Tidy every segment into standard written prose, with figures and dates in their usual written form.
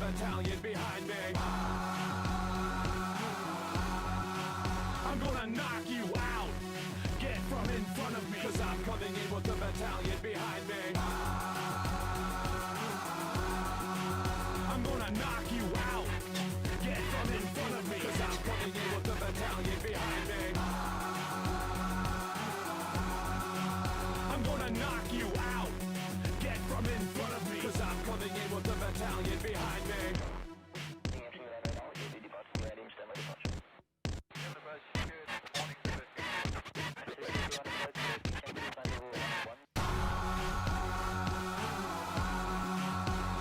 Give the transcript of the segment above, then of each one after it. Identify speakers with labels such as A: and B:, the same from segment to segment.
A: battalion behind me. I'm gonna knock you out. Get from in front of me, cause I'm coming in with the battalion behind me. I'm gonna knock you out. Get from in front of me, cause I'm coming in with the battalion behind me. I'm gonna knock you out. Get from in front of me, cause I'm coming in with the battalion behind me.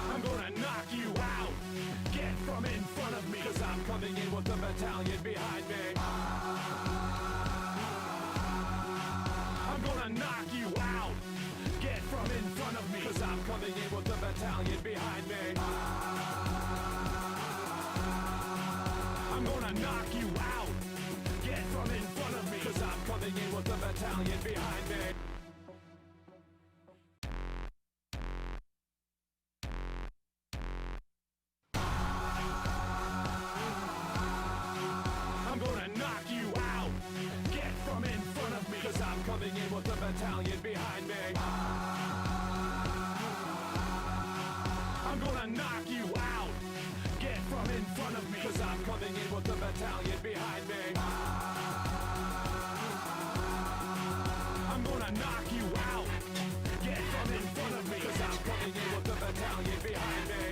A: I'm gonna knock you out. Get from in front of me, cause I'm coming in with the battalion behind me. I'm gonna knock you out. Get from in front of me, cause I'm coming in with the battalion behind me. I'm gonna knock you out. Get from in front of me, cause I'm coming in with the battalion behind me. I'm gonna knock you out. Get from in front of me, cause I'm coming in with the battalion behind me. I'm gonna knock you out. Get from in front of me, cause I'm coming in with the battalion behind me. I'm gonna knock you out. Get from in front of me, cause I'm coming in with the battalion behind me.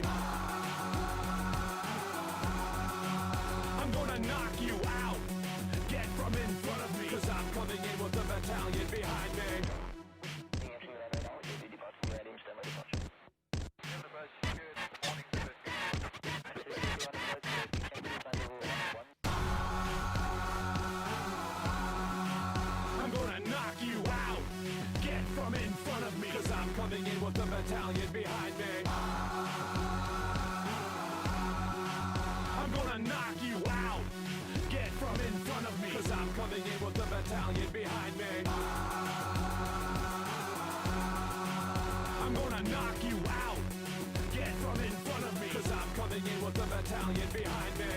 A: I'm gonna knock you out. Get from in front of me, cause I'm coming in with the battalion behind me. I'm gonna knock you out. Get from in front of me, cause I'm coming in with the battalion behind me. I'm gonna knock you out. Get from in front of me, cause I'm coming in with the battalion behind me. I'm gonna knock you out. Get from in front of me, cause I'm coming in with the battalion behind me.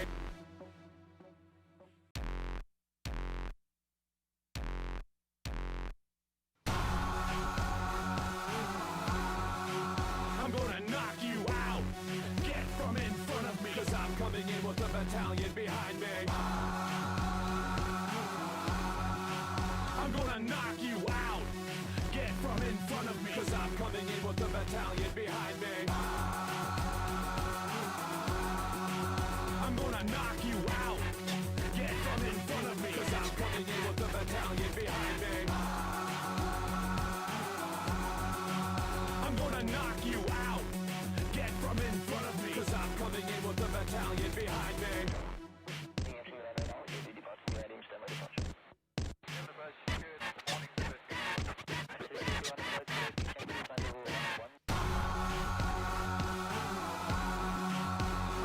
A: I'm gonna knock you out. Get from in front of me, cause I'm coming in with the battalion behind me. I'm gonna knock you out. Get from in front of me, cause I'm coming in with the battalion behind me. I'm gonna knock you out. Get from in front of me, cause I'm coming in with the battalion behind me. I'm gonna knock you out. Get from in front of me, cause I'm coming in with the battalion behind me.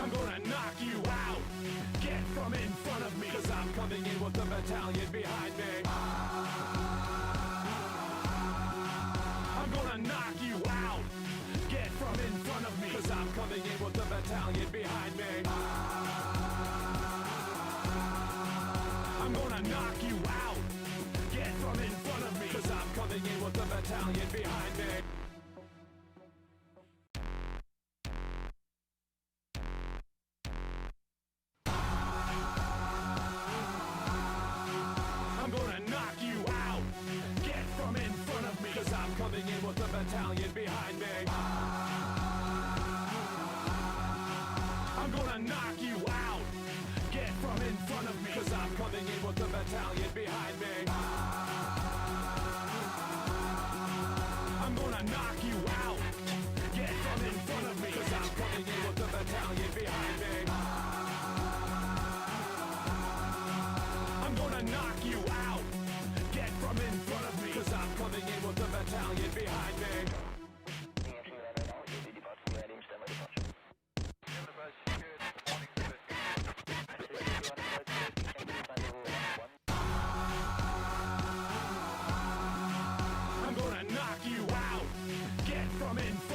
A: I'm gonna knock you out. Get from in front of me, cause I'm coming in with the battalion behind me. I'm gonna knock you out. Get from in front of me, cause I'm coming in with the battalion behind me. I'm gonna knock you out. Get from in front of me, cause I'm coming in with the battalion behind me. I'm gonna knock you out. Get from in front of me, cause I'm coming in with the battalion behind me. I'm gonna knock you out. Get from in front of me, cause I'm coming in with the battalion behind me. I'm gonna knock you out. Get from in front of me, cause I'm coming in with the battalion behind me. I'm gonna knock you out. Get from in front of me, cause I'm coming in with the battalion behind me. I'm gonna knock you out.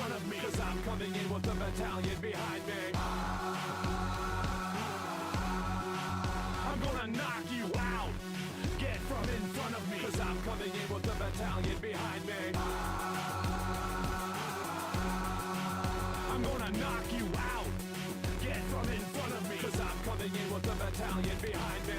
A: front of me, cause I'm coming in with a battalion behind me. I'm gonna knock you out. Get from in front of me, cause I'm coming in with a battalion behind me. I'm gonna knock you out. Get from in front of me, cause I'm coming in with a battalion behind me.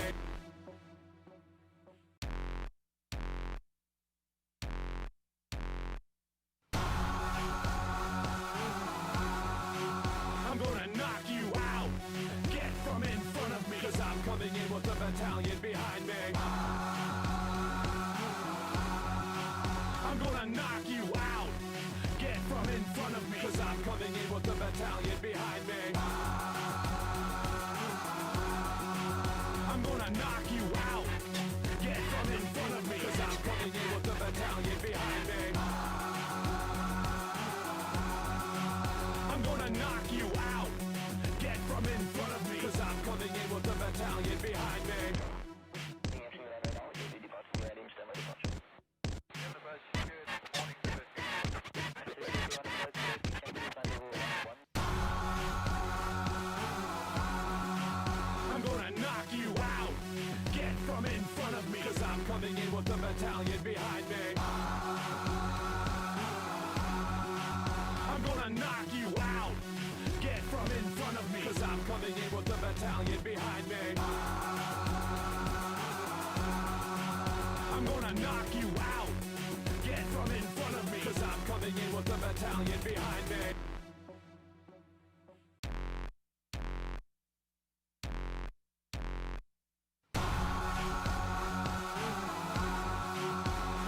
A: I'm gonna knock you out. Get from in front of me, cause I'm coming in with a battalion behind me. I'm gonna knock you out. Get from in front of me, cause I'm coming in with a battalion behind me. I'm gonna knock you out. Get from in front of me, cause I'm coming in with a battalion behind me. I'm gonna knock you out. Get from in front of me, cause I'm coming in with a battalion behind me. I'm gonna knock you out. Get from in front of me, cause I'm coming in with a battalion behind me. I'm gonna knock you out. Get from in front of me, cause I'm coming in with a battalion behind me. I'm gonna knock you out. Get from in front of me, cause I'm coming in with a battalion behind me.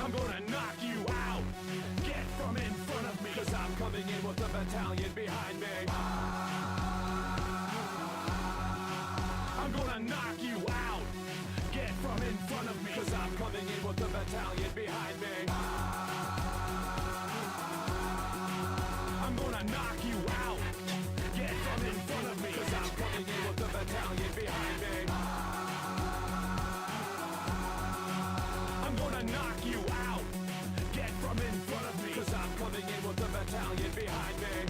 A: I'm gonna knock you out. Get from in front of me, cause I'm coming in with a battalion behind me. I'm gonna knock you out. Get from in front of me, cause I'm coming in with a battalion behind me. I'm gonna knock you out. Get from in front of me, cause I'm coming in with a battalion behind me. I'm gonna knock you out. Get from in front of me, cause I'm coming in with a battalion behind me.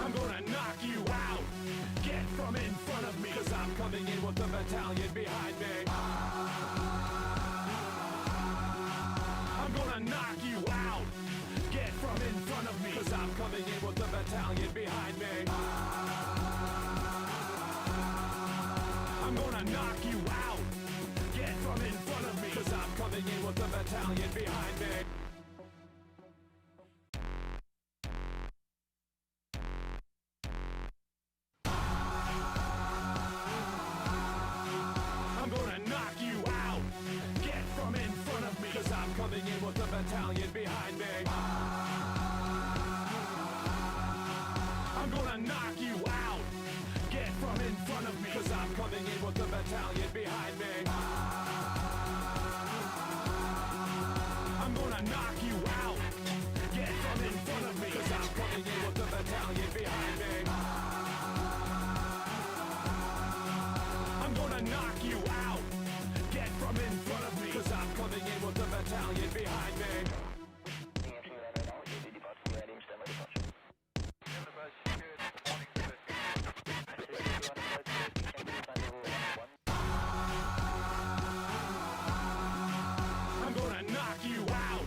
A: I'm gonna knock you out. Get from in front of me, cause I'm coming in with a battalion behind me. I'm gonna knock you out. Get from in front of me, cause I'm coming in with a battalion behind me. I'm gonna knock you out. Get from in front of me, cause I'm coming in with a battalion behind me. I'm gonna knock you out. Get from in front of me, cause I'm coming in with a battalion behind me. I'm gonna knock you out. Get from in front of me, cause I'm coming in with a battalion behind me. I'm gonna knock you out. Get from in front of me, cause I'm coming in with a battalion behind me. I'm gonna knock you out. Get from in front of me, cause I'm coming in with a battalion behind me. I'm gonna knock you out.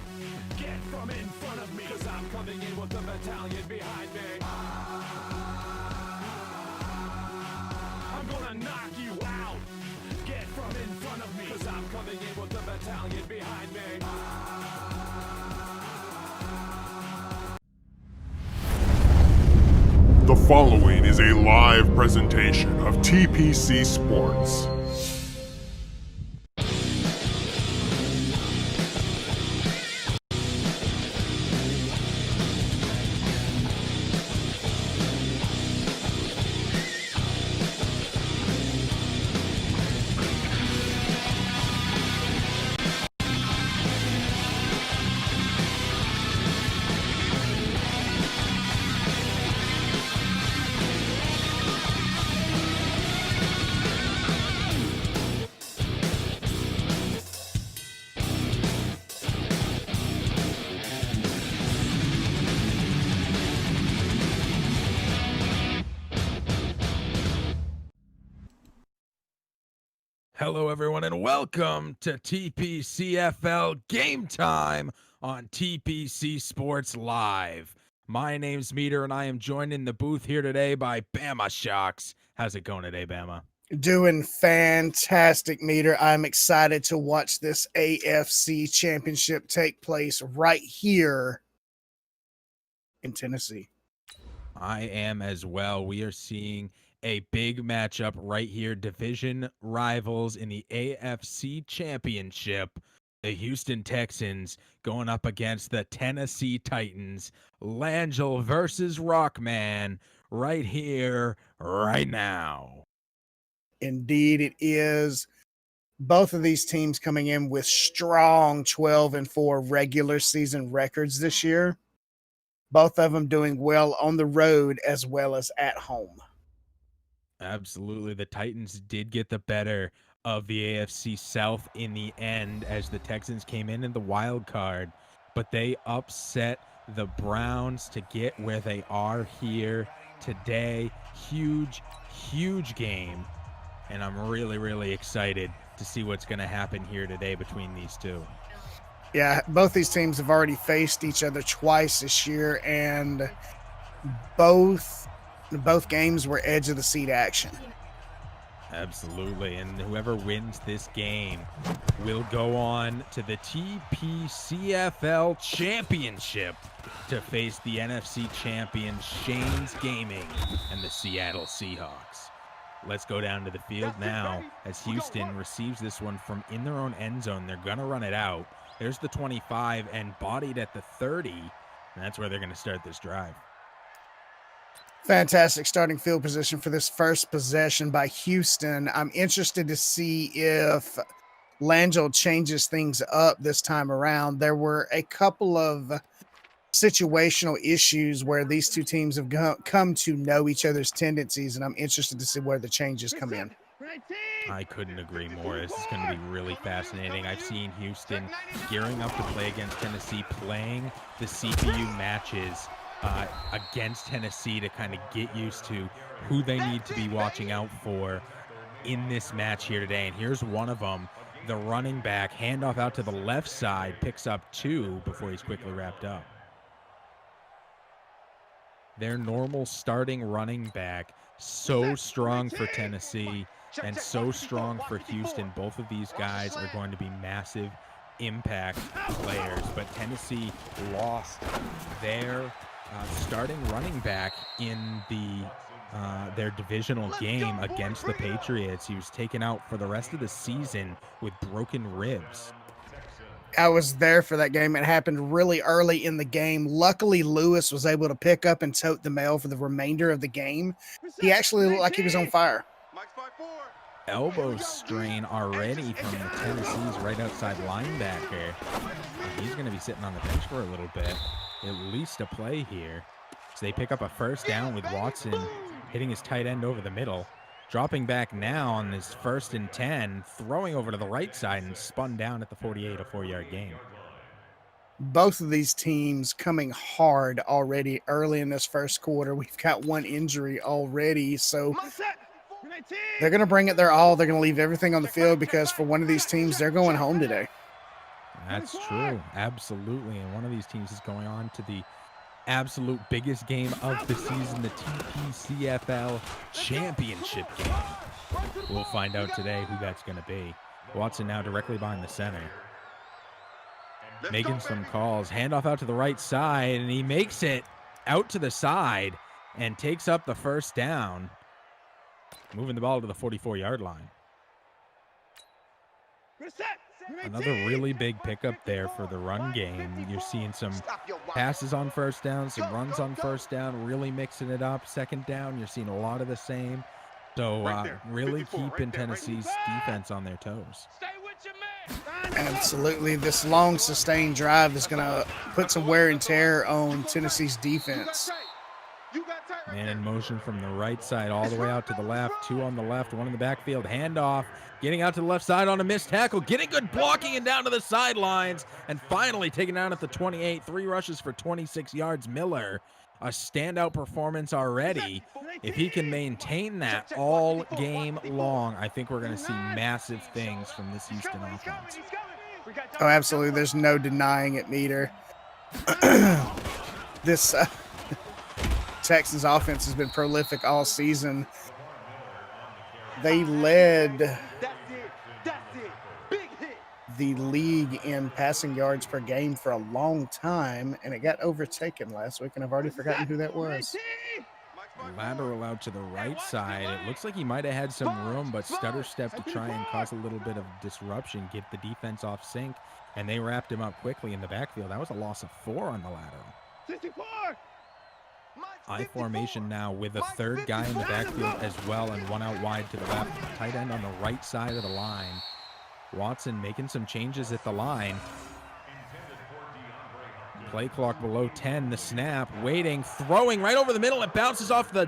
A: Get from in front of me, cause I'm coming in with a battalion behind me. I'm gonna knock you out. Get from in front of me, cause I'm coming in with a battalion behind me.
B: The following is a live presentation of TPC Sports.
C: Hello, everyone, and welcome to TPCFL Game Time on TPC Sports Live. My name's Meter, and I am joined in the booth here today by Bama Shocks. How's it going today, Bama?
D: Doing fantastic, Meter. I'm excited to watch this AFC championship take place right here in Tennessee.
C: I am as well. We are seeing a big matchup right here. Division rivals in the AFC Championship. The Houston Texans going up against the Tennessee Titans. Langell versus Rockman right here, right now.
D: Indeed, it is. Both of these teams coming in with strong 12-4 regular season records this year. Both of them doing well on the road as well as at home.
C: Absolutely. The Titans did get the better of the AFC South in the end as the Texans came in the wild card, but they upset the Browns to get where they are here today. Huge game. And I'm really excited to see what's going to happen here today between these two.
D: Yeah, both these teams have already faced each other twice this year, and both games were edge of the seat action.
C: Absolutely, and whoever wins this game will go on to the TPCFL Championship to face the NFC champions Shane's Gaming and the Seattle Seahawks. Let's go down to the field now as Houston receives this one from in their own end zone. They're going to run it out. There's the 25 and bodied at the 30, and that's where they're going to start this drive.
D: Fantastic starting field position for this first possession by Houston. I'm interested to see if Langell changes things up this time around. There were a couple of situational issues where these two teams have come to know each other's tendencies, and I'm interested to see where the changes come in.
C: I couldn't agree more. This is going to be really fascinating. I've seen Houston gearing up to play against Tennessee, playing the CPU matches against Tennessee to kind of get used to who they need to be watching out for in this match here today. And here's one of them. The running back, handoff out to the left side, picks up 2 before he's quickly wrapped up. Their normal starting running back, so strong for Tennessee and so strong for Houston. Both of these guys are going to be massive impact players, but Tennessee lost their starting running back in their divisional game against the Patriots. He was taken out for the rest of the season with broken ribs.
D: I was there for that game. It happened really early in the game. Luckily, Lewis was able to pick up and tote the mail for the remainder of the game. He actually looked like he was on fire.
C: Elbow strain already from the Tennessee's right outside linebacker. And he's going to be sitting on the bench for a little bit. At least a play here. So they pick up a first down with Watson hitting his tight end over the middle. Dropping back now on this 1st and 10, throwing over to the right side and spun down at the 48, a 4-yard gain.
D: Both of these teams coming hard already early in this first quarter. We've got one injury already, so they're going to bring it their all. They're going to leave everything on the field because for one of these teams, they're going home today.
C: That's true, absolutely. And one of these teams is going on to the absolute biggest game of the season, the TPCFL Championship game. We'll find out today who that's going to be. Watson now directly behind the center. Making some calls. Handoff out to the right side, and he makes it out to the side and takes up the first down. Moving the ball to the 44-yard line. Another really big pickup there for the run game. You're seeing some passes on first down, some runs on first down, really mixing it up. Second down, you're seeing a lot of the same. So really keeping Tennessee's defense on their toes.
D: Absolutely. This long sustained drive is going to put some wear and tear on Tennessee's defense.
C: Man in motion from the right side all the way out to the left. 2 on the left, 1 in the backfield. Handoff. Getting out to the left side on a missed tackle. Getting good blocking and down to the sidelines. And finally taken down at the 28. 3 rushes for 26 yards. Miller a standout performance already. If he can maintain that all game long, I think we're going to see massive things from this Houston offense.
D: Oh, absolutely. There's no denying it, Meter. This Texans offense has been prolific all season. They led the league in passing yards per game for a long time, and it got overtaken last week, and I've already forgotten who that was.
C: Lateral out to the right side. It looks like he might have had some room, but stutter step to try and cause a little bit of disruption, get the defense off sync, and they wrapped him up quickly in the backfield. That was a loss of 4 on the lateral. I formation now with a third guy in the backfield as well, and one out wide to the left. Tight end on the right side of the line. Watson making some changes at the line. Play clock below 10. The snap, waiting, throwing right over the middle. It bounces off the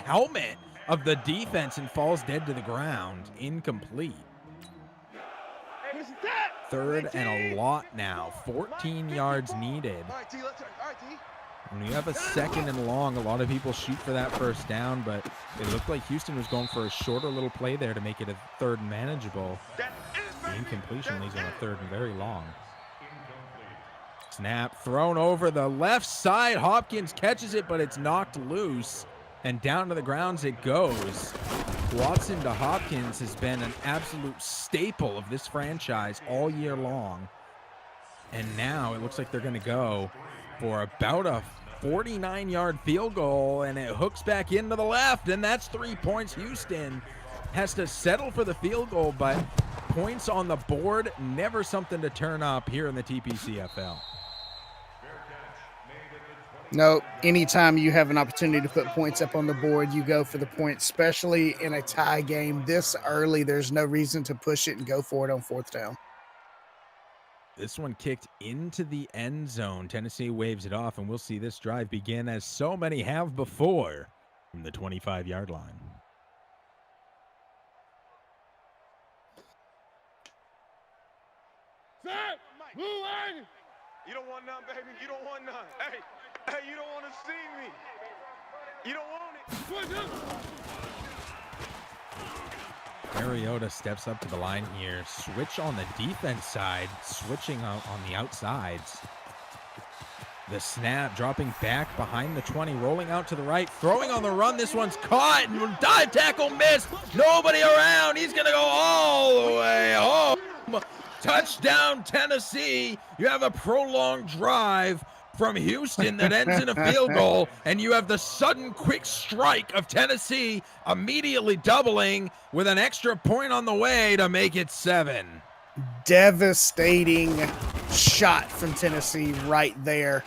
C: helmet of the defense and falls dead to the ground. Incomplete. Third and a lot now. 14 yards needed. When you have a second and long, a lot of people shoot for that first down, but it looked like Houston was going for a shorter little play there to make it a third and manageable. The incompletion leaves on a third and very long. Snap thrown over the left side. Hopkins catches it, but it's knocked loose, and down to the ground it goes. Watson to Hopkins has been an absolute staple of this franchise all year long. And now it looks like they're going to go for about a 49-yard field goal, and it hooks back into the left, and that's 3 points. Houston has to settle for the field goal, but points on the board, never something to turn up here in the TPCFL.
D: No, anytime you have an opportunity to put points up on the board, you go for the points, especially in a tie game this early. There's no reason to push it and go for it on fourth down.
C: This one kicked into the end zone. Tennessee waves it off, and we'll see this drive begin as so many have before from the 25-yard line.
A: Set! Moving! You don't want none, baby. You don't want none. Hey, you don't want to see me. You don't want it.
C: Mariota steps up to the line here. Switch on the defense side. Switching out on the outsides. The snap dropping back behind the 20. Rolling out to the right. Throwing on the run. This one's caught. And dive tackle missed. Nobody around. He's going to go all the way home. Touchdown, Tennessee. You have a prolonged drive from Houston that ends in a field goal, and you have the sudden quick strike of Tennessee immediately doubling with an extra point on the way to make it 7.
D: Devastating shot from Tennessee right there.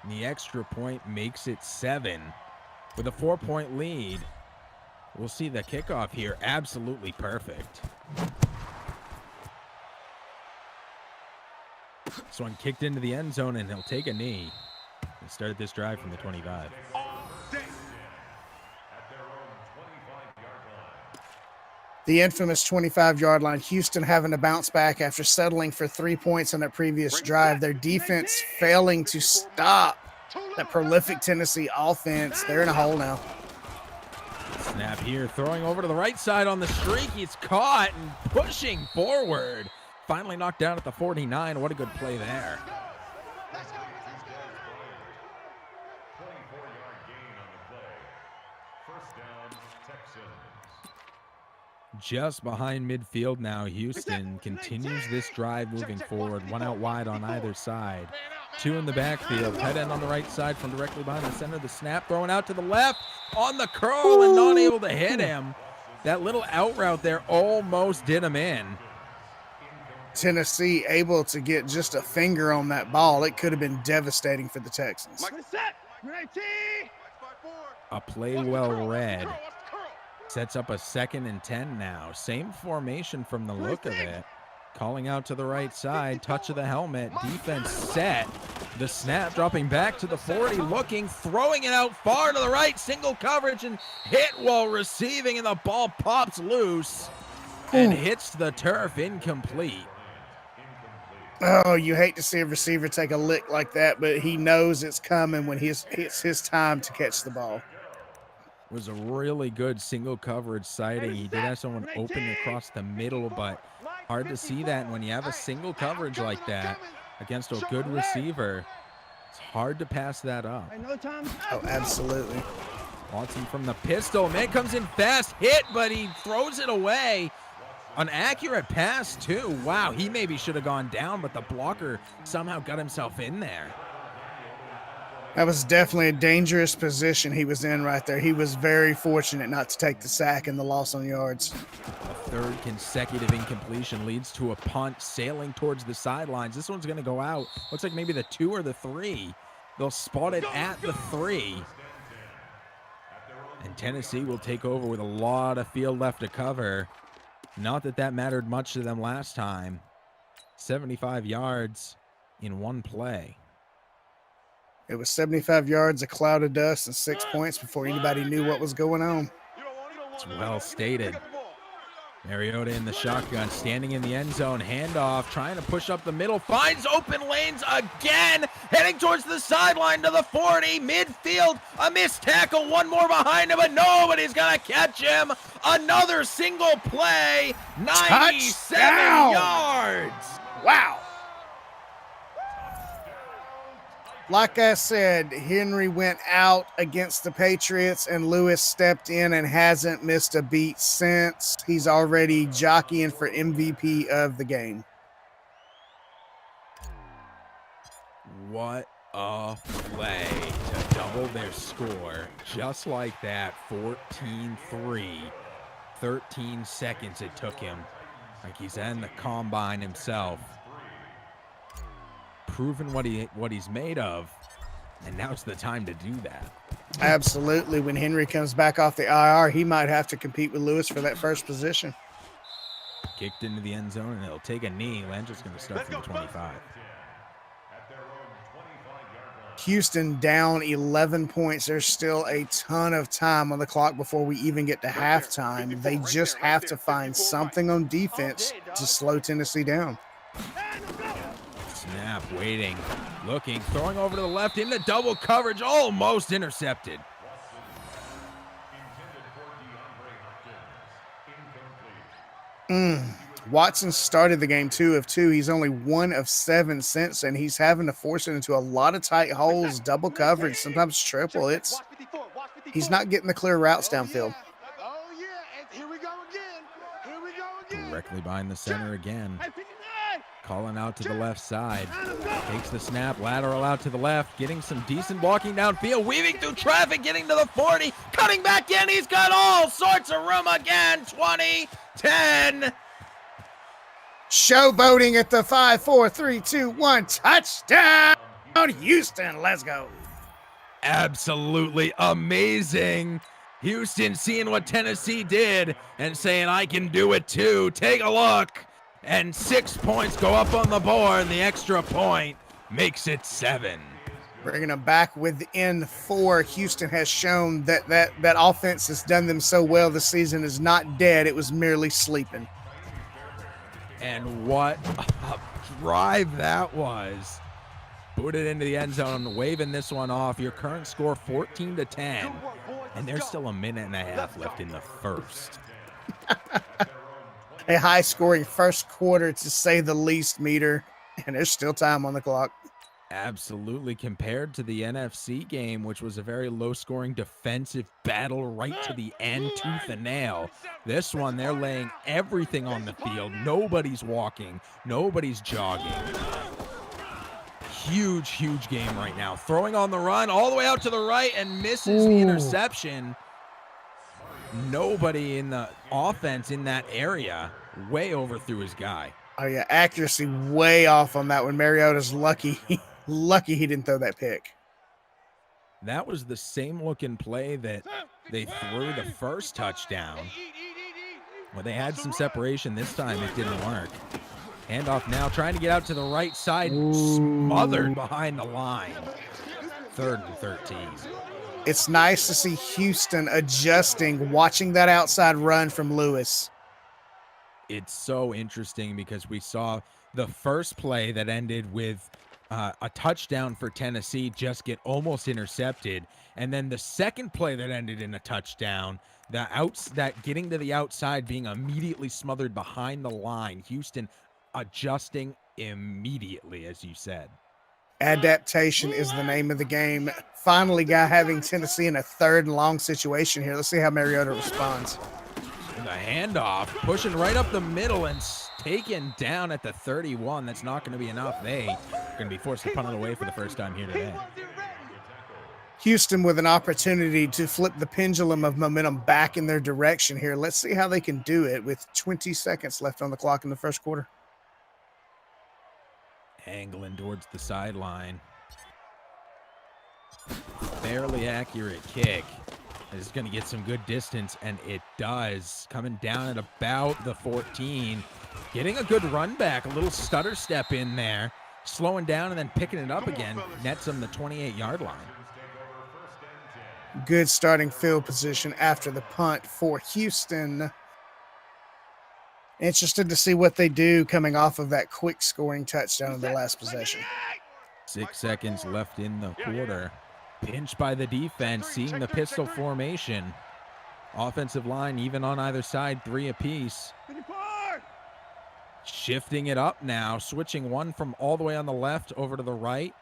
C: The extra point makes it 7 with a 4-point lead. We'll see the kickoff here. Absolutely perfect. This one kicked into the end zone, and he'll take a knee. And started this drive from the 25.
D: The infamous 25-yard line. Houston having to bounce back after settling for 3 points on that previous drive. Their defense failing to stop that prolific Tennessee offense. They're in a hole now.
C: Snap here, throwing over to the right side on the streak. He's caught and pushing forward. Finally knocked down at the 49. What a good play there. Just behind midfield now, Houston continues this drive moving forward. One out wide on either side. 2 in the backfield. Tight end on the right side from directly behind the center. The snap throwing out to the left on the curl and not able to hit him. That little out route there almost did him in.
D: Tennessee able to get just a finger on that ball. It could have been devastating for the Texans.
C: A play well read. Sets up a 2nd and 10 now. Same formation from the look of it. Calling out to the right side. Touch of the helmet. Defense set. The snap dropping back to the 40. Looking. Throwing it out far to the right. Single coverage and hit while receiving. And the ball pops loose and hits the turf. Incomplete.
D: Oh, you hate to see a receiver take a lick like that, but he knows it's coming when it's his time to catch the ball.
C: It was a really good single coverage sighting. He did have someone open across the middle, but hard to see that. And when you have a single coverage like that against a good receiver, it's hard to pass that up.
D: Oh, absolutely.
C: Watson from the pistol. Man comes in fast, hit, but he throws it away. An accurate pass, too. Wow, he maybe should have gone down, but the blocker somehow got himself in there.
D: That was definitely a dangerous position he was in right there. He was very fortunate not to take the sack and the loss on yards.
C: A third consecutive incompletion leads to a punt sailing towards the sidelines. This one's going to go out. Looks like maybe the 2 or the 3. They'll spot it at the 3. And Tennessee will take over with a lot of field left to cover. Not that that mattered much to them last time. 75 yards in one play.
D: It was 75 yards, a cloud of dust, and 6 points before anybody knew what was going on.
C: It's well stated. Mariota in the shotgun, standing in the end zone, handoff, trying to push up the middle, finds open lanes again, heading towards the sideline to the 40, midfield, a missed tackle, one more behind him, but nobody's gonna catch him. Another single play, 97
D: Touchdown!
C: yards.
D: Wow. Like I said, Henry went out against the Patriots and Lewis stepped in and hasn't missed a beat since. He's already jockeying for MVP of the game.
C: What a play to double their score. Just like that, 14-3. 13 seconds it took him. Like he's in the combine himself. Proven what he's made of, and now's the time to do that.
D: Absolutely. When Henry comes back off the IR, he might have to compete with Lewis for that first position.
C: Kicked into the end zone, and he'll take a knee. Landry's going to start from the 25.
D: Houston down 11 points. There's still a ton of time on the clock before we even get to halftime. They just have to find something on defense to slow Tennessee down.
C: Snap, waiting, looking, throwing over to the left into double coverage, almost intercepted.
D: Watson started the game 2 of 2. He's only 1 of 7 since, and he's having to force it into a lot of tight holes, double coverage, sometimes triple. He's not getting the clear routes downfield.
C: Directly behind the center again. Calling out to the left side. Takes the snap, lateral out to the left, getting some decent blocking downfield, weaving through traffic, getting to the 40, cutting back in. He's got all sorts of room again. 20, 10.
D: Showboating at the 5, 4, 3, 2, 1. Touchdown, Houston. Let's go.
C: Absolutely amazing. Houston seeing what Tennessee did and saying, I can do it too. Take a look. And 6 points go up on the board. The extra point makes it 7.
D: Bringing them back within 4. Houston has shown that offense has done them so well this season is not dead. It was merely sleeping.
C: And what a drive that was. Put it into the end zone, waving this one off. Your current score 14-10. And there's still a minute and a half left in the first.
D: A high-scoring first quarter, to say the least, Meter, and there's still time on the clock.
C: Absolutely. Compared to the NFC game, which was a very low-scoring defensive battle right to the end, tooth and nail, this one, they're laying everything on the field. Nobody's walking. Nobody's jogging. Huge game right now. Throwing on the run all the way out to the right and misses the interception. Nobody in the offense in that area. Way overthrew his guy.
D: Oh, yeah, accuracy way off on that one. Mariota's lucky. Lucky he didn't throw that pick.
C: That was the same looking play that they threw the first touchdown. Well, they had some separation. This time it didn't work. Handoff now, trying to get out to the right side. Smothered behind the line. 3rd and 13.
D: It's nice to see Houston adjusting, watching that outside run from Lewis.
C: It's so interesting because we saw the first play that ended with a touchdown for Tennessee just get almost intercepted, and then the second play that ended in a touchdown, that getting to the outside being immediately smothered behind the line. Houston adjusting immediately, as you said.
D: Adaptation is the name of the game. Finally, having Tennessee in a third and long situation here. Let's see how Mariota responds.
C: The handoff, pushing right up the middle and taken down at the 31. That's not going to be enough. They are going to be forced to punt it away for the first time here today.
D: Houston with an opportunity to flip the pendulum of momentum back in their direction here. Let's see how they can do it with 20 seconds left on the clock in the first quarter.
C: Angling towards the sideline. Fairly accurate kick. It's going to get some good distance, and it does. Coming down at about the 14. Getting a good run back, a little stutter step in there. Slowing down and then picking it up again. Nets him the 28-yard line.
D: Good starting field position after the punt for Houston. Interested to see what they do coming off of that quick scoring touchdown in the last possession.
C: 6 seconds left in the quarter. Pinched by the defense, seeing the pistol formation. Offensive line, even on either side, 3 apiece. Shifting it up now, switching one from all the way on the left over to the right,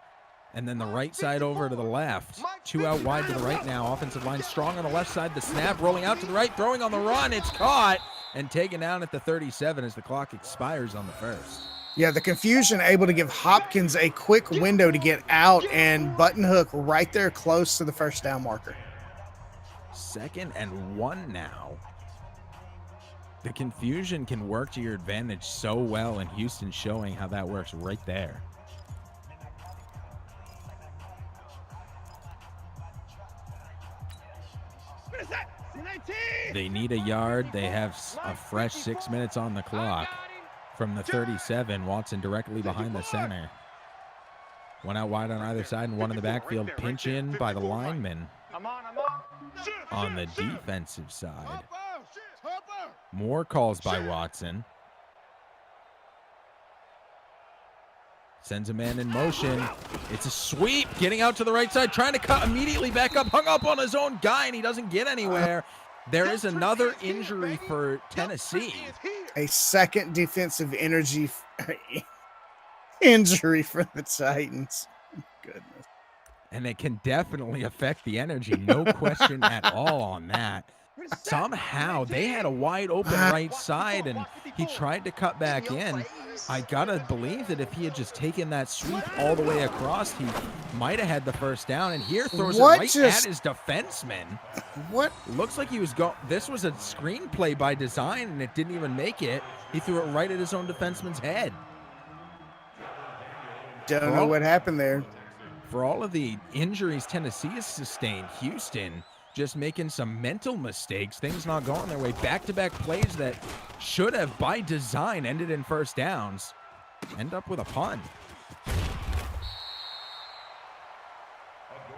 C: and then the right side over to the left. 2 out wide to the right now. Offensive line strong on the left side. The snap rolling out to the right, throwing on the run. It's caught and taken down at the 37 as the clock expires on the first.
D: Yeah, the confusion able to give Hopkins a quick window to get out and button hook right there close to the first down marker.
C: 2nd and 1 now. The confusion can work to your advantage so well, and Houston showing how that works right there. They need a yard. They have a fresh 6 minutes on the clock. From the 37, Watson directly behind the center. One out wide on either side and one in the backfield. Pinch in by the lineman on the defensive side. More calls by Watson. Sends a man in motion. It's a sweep, getting out to the right side, trying to cut immediately back up, hung up on his own guy, and he doesn't get anywhere. There is another injury for Tennessee.
D: A second defensive injury for the Titans. Goodness.
C: And it can definitely affect the energy, no question at all on that. Somehow they had a wide open right side, and he tried to cut back in. I gotta believe that if he had just taken that sweep all the way across, he might have had the first down. And here throws it right at his defenseman.
D: What?
C: Looks like he was this was a screenplay by design, and it didn't even make it. He threw it right at his own defenseman's head.
D: Don't know what happened there.
C: For all of the injuries Tennessee has sustained, Houston just making some mental mistakes, things not going their way. Back-to-back plays that should have, by design, ended in first downs, end up with a punt.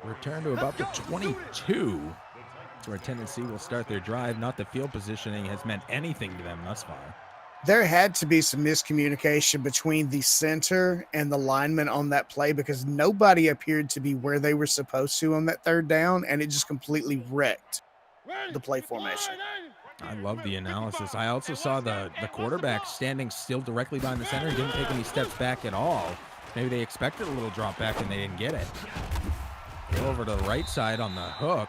C: Return to about the 22, where Tennessee will start their drive. Not the field positioning has meant anything to them thus far.
D: There had to be some miscommunication between the center and the lineman on that play, because nobody appeared to be where they were supposed to on that third down, and it just completely wrecked the play formation.
C: I love the analysis. I also saw the quarterback standing still directly behind the center. He didn't take any steps back at all. Maybe they expected a little drop back and they didn't get it. Go over to the right side on the hook.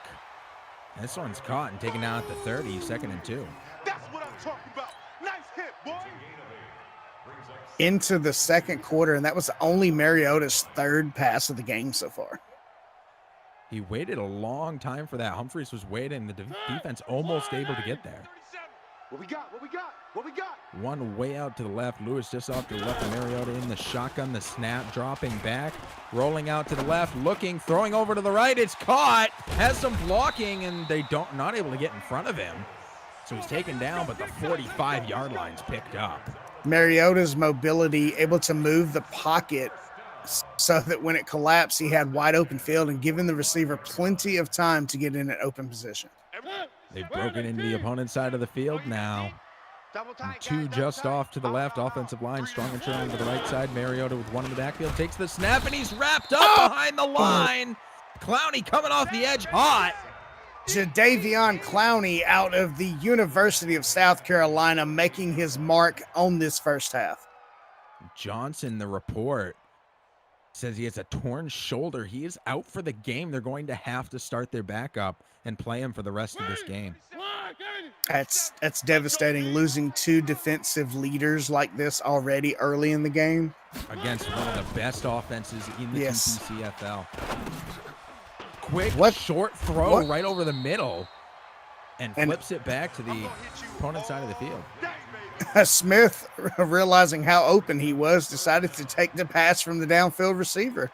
C: This one's caught and taken down at the 30, 2nd and 2.
A: That's what I'm talking about. Nice hit, boy.
D: Into the second quarter, and that was only Mariota's third pass of the game so far.
C: He waited a long time for that. Humphreys was waiting. The defense almost able to get there.
A: What we got? What we got? What we got?
C: One way out to the left. Lewis just off to the left of Mariota in the shotgun. The snap, dropping back, rolling out to the left, looking, throwing over to the right. It's caught. Has some blocking, and they not able to get in front of him. So he's taken down, but the 45-yard line's picked up.
D: Mariota's mobility, able to move the pocket so that when it collapsed, he had wide open field and given the receiver plenty of time to get in an open position.
C: They've broken into the opponent's side of the field now. And two just off to the left. Offensive line strong and trailing to the right side. Mariota with one in the backfield takes the snap, and he's wrapped up behind the line. Clowney coming off the edge hot.
D: Jadeveon Clowney out of the University of South Carolina making his mark on this first half.
C: Johnson, the report, says he has a torn shoulder. He is out for the game. They're going to have to start their backup and play him for the rest of this game.
D: That's devastating, losing two defensive leaders like this already early in the game.
C: Against one of the best offenses in the TPCFL. Quick, short throw right over the middle and flips it back to the opponent's side of the field.
D: Smith, realizing how open he was, decided to take the pass from the downfield receiver.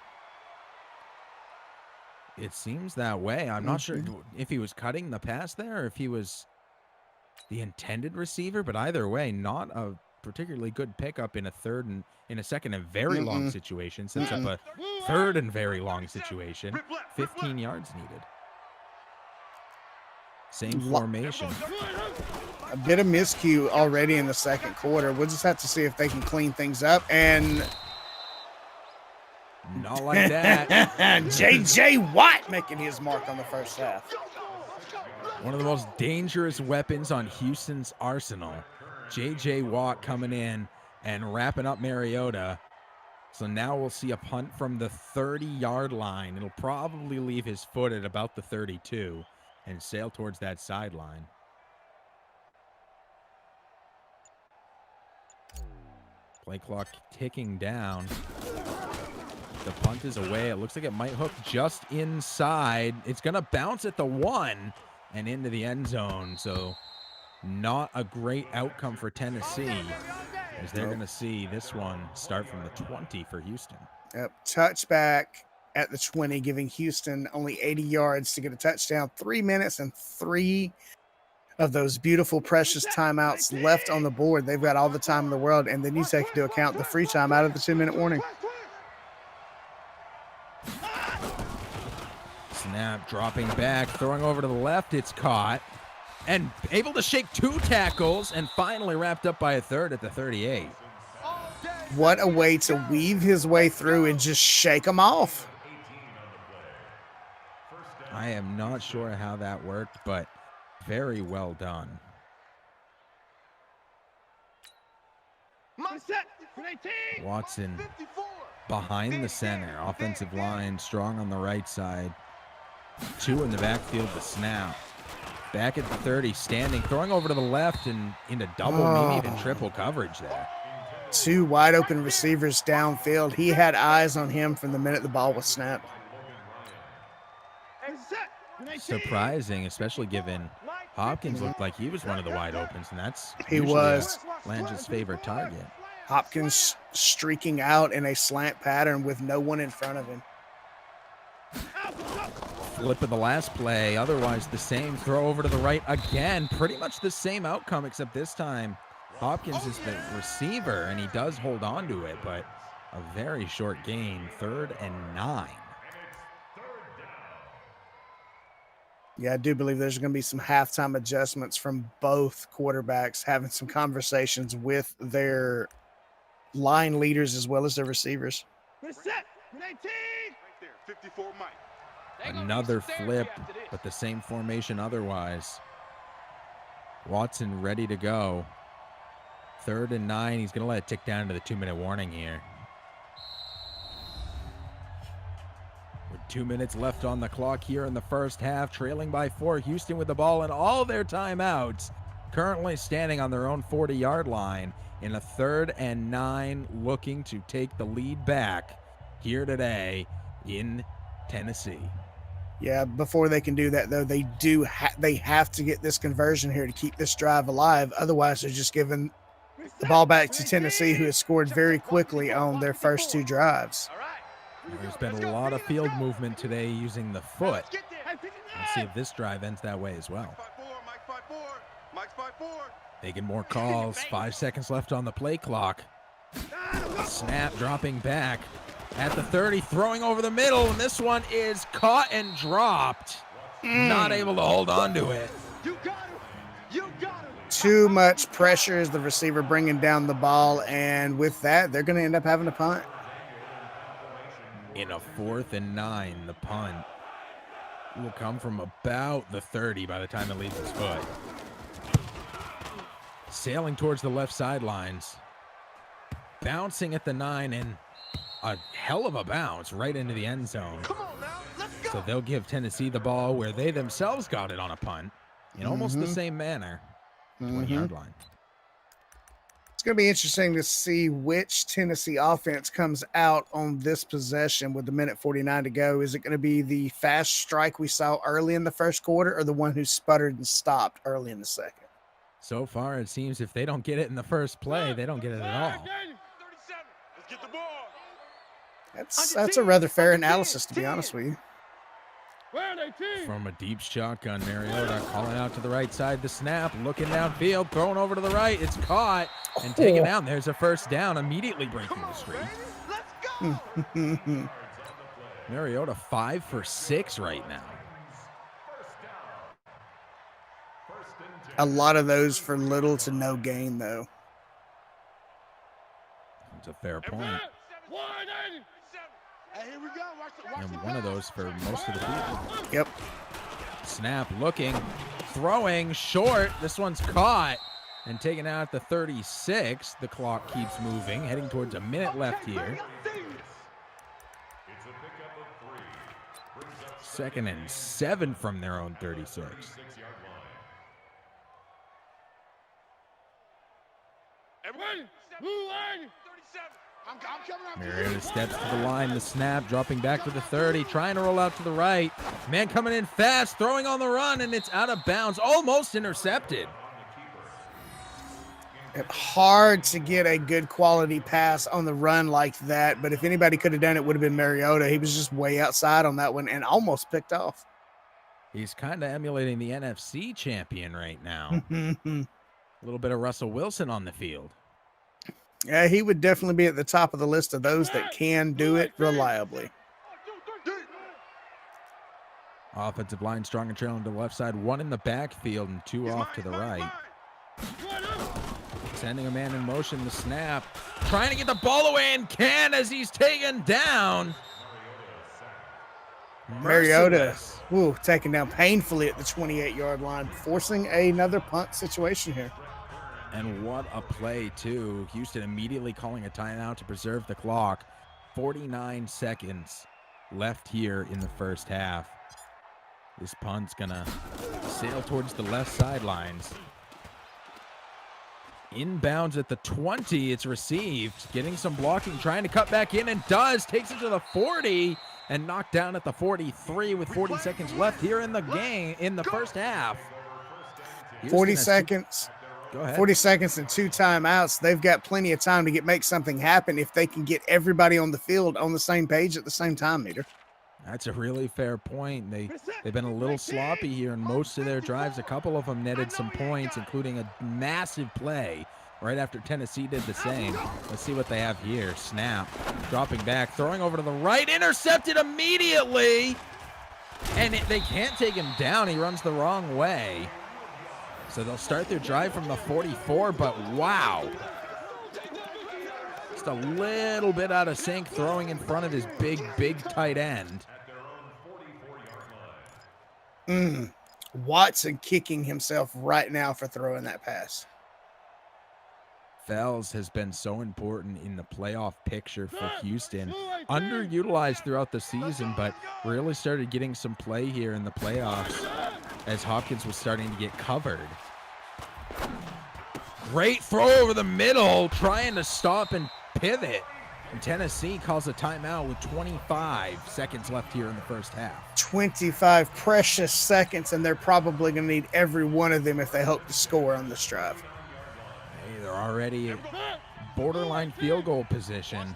C: It seems that way. I'm not sure if he was cutting the pass there or if he was the intended receiver, but either way, not a particularly good pickup in a third and in a second and very long situation. Sets up a third and very long situation. 15 yards needed. Same formation.
D: A bit of miscue already in the second quarter. We'll just have to see if they can clean things up. And
C: not like that.
D: J.J. Watt making his mark on the first half.
C: One of the most dangerous weapons on Houston's arsenal. J.J. Watt coming in and wrapping up Mariota. So now we'll see a punt from the 30-yard line. It'll probably leave his foot at about the 32 and sail towards that sideline. Play clock ticking down. The punt is away. It looks like it might hook just inside. It's going to bounce at the 1 and into the end zone. So not a great outcome for Tennessee, as they're going to see this one start from the 20 for Houston.
D: Yep, touchback at the 20, giving Houston only 80 yards to get a touchdown. 3 minutes and 3 of those beautiful, precious timeouts left on the board. They've got all the time in the world, and then you take into account the free time out of the 2-minute warning.
C: Snap, dropping back, throwing over to the left. It's caught and able to shake 2 tackles and finally wrapped up by a third at the 38.
D: What a way to weave his way through and just shake him off.
C: I am not sure how that worked, but very well done. Watson behind the center. Offensive line strong on the right side. 2 in the backfield to snap. Back at the 30, standing, throwing over to the left and into double, maybe even triple coverage there.
D: 2 wide open receivers downfield. He had eyes on him from the minute the ball was snapped.
C: Surprising, especially given Hopkins looked like he was one of the wide opens, and that's
D: he was
C: Lange's favorite target.
D: Hopkins streaking out in a slant pattern with no one in front of him.
C: Flip of the last play, otherwise the same. Throw over to the right again. Pretty much the same outcome, except this time Hopkins is the receiver, and he does hold on to it, but a very short gain. 3rd and 9.
D: Yeah, I do believe there's going to be some halftime adjustments from both quarterbacks, having some conversations with their line leaders as well as their receivers.
C: Another flip, but the same formation otherwise. Watson ready to go. 3rd and 9. He's going to let it tick down to the 2-minute warning here. With 2 minutes left on the clock here in the first half, trailing by 4. Houston with the ball in all their timeouts. Currently standing on their own 40-yard line in a 3rd and 9, looking to take the lead back here today in Tennessee.
D: Yeah, before they can do that, though, they have to get this conversion here to keep this drive alive. Otherwise, they're just giving the ball back to Tennessee, who has scored very quickly on their first 2 drives.
C: There's been a lot of field movement today using the foot. Let's see if this drive ends that way as well. Making more calls. 5 seconds left on the play clock. Snap dropping back at the 30, throwing over the middle, and this one is caught and dropped. Not able to hold on to it.
D: Too much pressure as the receiver bringing down the ball, and with that, they're going to end up having to punt.
C: In a 4th and 9, the punt will come from about the 30 by the time it leaves his foot. Sailing towards the left sidelines. Bouncing at the 9, and a hell of a bounce right into the end zone. So they'll give Tennessee the ball where they themselves got it on a punt in almost the same manner. 20-yard line.
D: It's going to be interesting to see which Tennessee offense comes out on this possession with the minute 49 to go. Is it going to be the fast strike we saw early in the first quarter, or the one who sputtered and stopped early in the second?
C: So far, it seems if they don't get it in the first play, they don't get it at all.
A: Let's get the ball.
D: That's a rather fair analysis, to be honest with you.
C: From a deep shotgun, Mariota calling out to the right side, the snap, looking downfield, thrown over to the right, it's caught and taken out. There's a first down, immediately breaking the streak. Mariota 5 for 6 right now.
D: A lot of those for little to no gain, though.
C: It's a fair point. And one of those for most of the people.
D: Yep.
C: Snap, looking, throwing, short. This one's caught and taken out at the 36. The clock keeps moving, heading towards a minute left here. 2nd and 7 from their own 36. Mariota steps to the line, the snap, dropping back to the 30, trying to roll out to the right. Man coming in fast, throwing on the run, and it's out of bounds, almost intercepted.
D: Hard to get a good quality pass on the run like that, but if anybody could have done it, would have been Mariota. He was just way outside on that one and almost picked off.
C: He's kind of emulating the NFC champion right now. A little bit of Russell Wilson on the field.
D: Yeah, he would definitely be at the top of the list of those that can do it reliably.
C: Offensive line strong and trailing to the left side, 1 in the backfield and 2 off to the right. Sending a man in motion, the snap. Trying to get the ball away and can as he's taken down.
D: Mariota, taken down painfully at the 28-yard line, forcing another punt situation here.
C: And what a play, too. Houston immediately calling a timeout to preserve the clock. 49 seconds left here in the first half. This punt's going to sail towards the left sidelines. Inbounds at the 20. It's received. Getting some blocking, trying to cut back in, and does. Takes it to the 40 and knocked down at the 43 with 40 seconds left here in the game, in the first half.
D: 40 seconds.
C: Go ahead.
D: 40 seconds and 2 timeouts. They've got plenty of time to make something happen if they can get everybody on the field on the same page at the same time, Meter.
C: That's a really fair point. They've been a little sloppy here in most of their drives. A couple of them netted some points, including a massive play right after Tennessee did the same. Let's see what they have here. Snap, dropping back, throwing over to the right, intercepted immediately. And they can't take him down. He runs the wrong way. So they'll start their drive from the 44, but wow. Just a little bit out of sync, throwing in front of his big tight end.
D: Watson kicking himself right now for throwing that pass.
C: Fells has been so important in the playoff picture for Houston. Underutilized throughout the season, but really started getting some play here in the playoffs as Hopkins was starting to get covered. Great throw over the middle, trying to stop and pivot. And Tennessee calls a timeout with 25 seconds left here in the first half.
D: 25 precious seconds, and they're probably going to need every one of them if they hope to score on this drive.
C: Hey, they're already at borderline field goal position.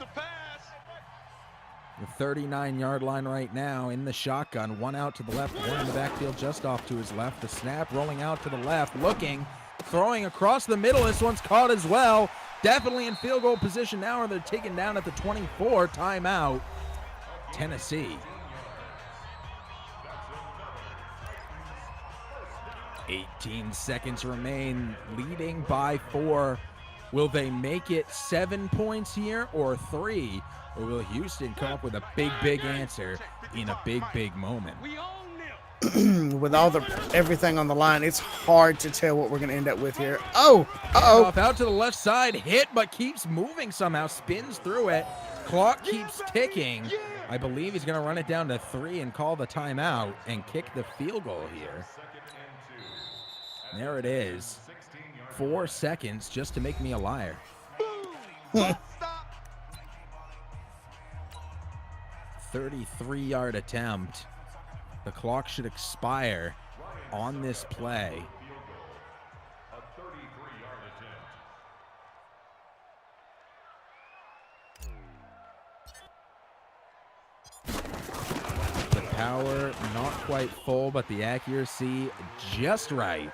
C: The 39-yard line right now in the shotgun. 1 out to the left, 1 in the backfield just off to his left. The snap rolling out to the left, looking, throwing across the middle. This one's caught as well. Definitely in field goal position now, or they're taken down at the 24. Timeout, Tennessee. 18 seconds remain, leading by 4. Will they make it 7 points here or 3? Or will Houston come up with a big answer in a big moment?
D: With everything on the line, it's hard to tell what we're going to end up with here. Oh,
C: Off out to the left side, hit, but keeps moving somehow, spins through it. Clock keeps ticking. I believe he's going to run it down to 3 and call the timeout and kick the field goal here. There it is. 4 seconds just to make me a liar. 33-yard attempt. The clock should expire on this play. The power not quite full, but the accuracy just right.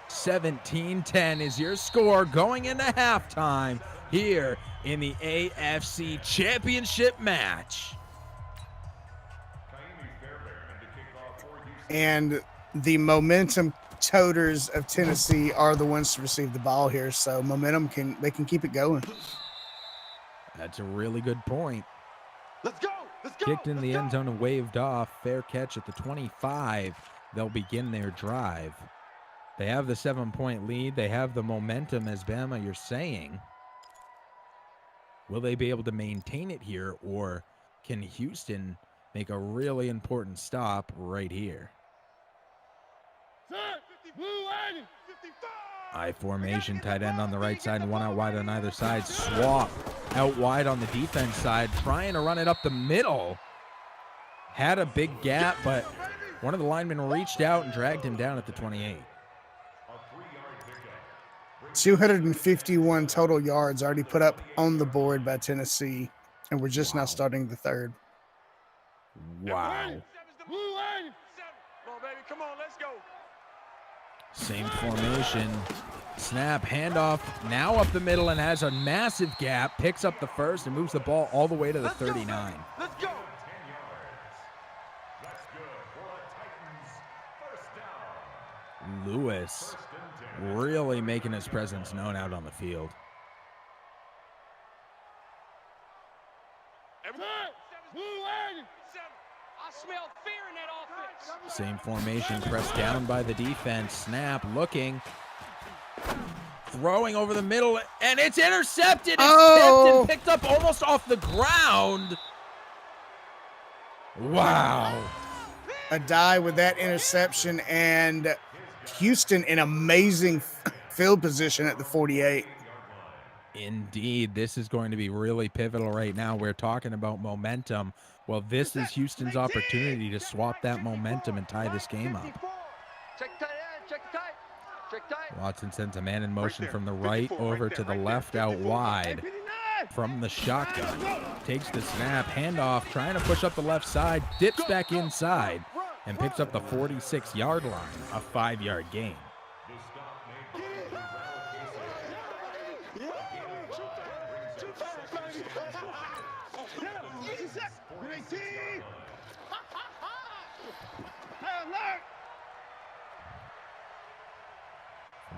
C: 17-10 is your score going into halftime here in the AFC Championship match.
D: and the momentum toters of Tennessee are the ones to receive the ball here. So momentum they can keep it going.
C: That's a really good point.
A: Let's go. Let's go.
C: Kicked in the end zone and waved off. Fair catch at the 25. They'll begin their drive. They have the 7-point lead. They have the momentum, as Bama, you're saying. Will they be able to maintain it here, or can Houston make a really important stop right here? I formation, tight end on the right side and one out wide on either side. Swap out wide on the defense side, trying to run it up the middle. Had a big gap, but one of the linemen reached out and dragged him down at the 28.
D: 251 total yards already put up on the board by Tennessee, and we're just now starting the third.
C: Wow.
A: Come on, let's go.
C: Same formation. Snap, handoff, now up the middle and has a massive gap. Picks up the first and moves the ball all the way to the 39.
A: Let's go.
C: Lewis really making his presence known out on the field.
A: I smell fear in that offense.
C: Same formation, pressed down by the defense. Snap, looking, throwing over the middle, and it's intercepted. It's tipped and picked up almost off the ground. Wow.
D: A die with that interception, and Houston in amazing field position at the 48.
C: Indeed, this is going to be really pivotal right now. We're talking about momentum. Well, this is Houston's opportunity to swap that momentum and tie this game up. Watson sends a man in motion from the right over to the left out wide from the shotgun. Takes the snap, handoff, trying to push up the left side, dips back inside, and picks up the 46-yard line, a 5-yard gain.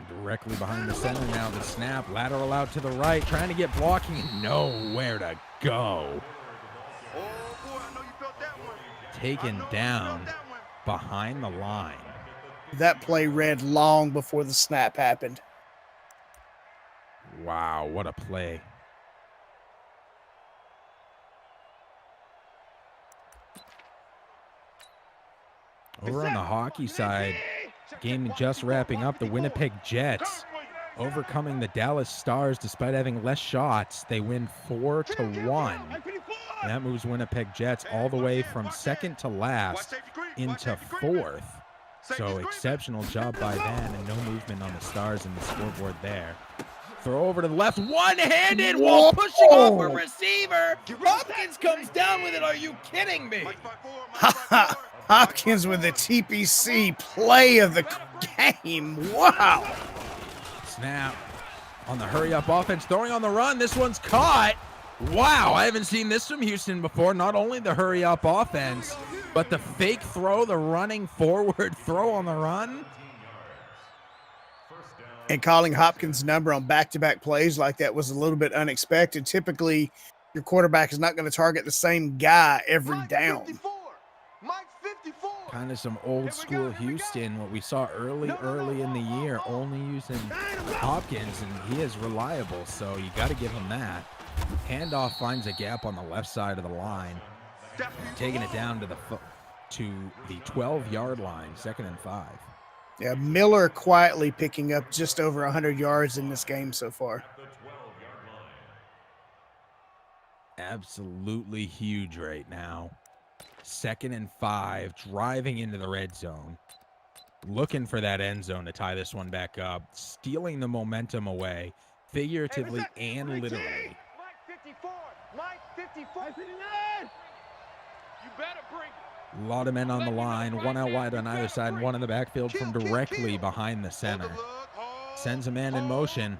C: Directly behind the center now, the snap, lateral out to the right, trying to get blocking and nowhere to go. Taken down behind the line.
D: That play read long before the snap happened.
C: Wow, what a play. Over on the hockey side, game just wrapping up. The Winnipeg Jets overcoming the Dallas Stars despite having less shots. They win 4-1. And that moves Winnipeg Jets all the way from second to last into fourth. So exceptional job by Van, and no movement on the Stars in the scoreboard there. Throw over to the left, one-handed while pushing off a receiver. Hopkins comes down with it. Are you kidding me?
D: Hopkins with the TPC play of the game. Wow.
C: Snap on the hurry-up offense, throwing on the run. This one's caught. Wow, I haven't seen this from Houston before. Not only the hurry-up offense, but the fake throw, the running forward throw on the run.
D: And calling Hopkins' number on back-to-back plays like that was a little bit unexpected. Typically, your quarterback is not going to target the same guy every down.
C: Kind of some old school Houston, what we saw early in the year, only using Hopkins, and he is reliable, so you got to give him that. Handoff finds a gap on the left side of the line, taking it down to the 12-yard line, 2nd and 5.
D: Yeah, Miller quietly picking up just over 100 yards in this game so far.
C: Absolutely huge right now. 2nd and 5, driving into the red zone. Looking for that end zone to tie this one back up. Stealing the momentum away, figuratively and literally.
A: Mike 54. You better bring it.
C: A lot of men on the line, one out wide on either side, and one in the backfield from directly behind the center. Sends a man in motion.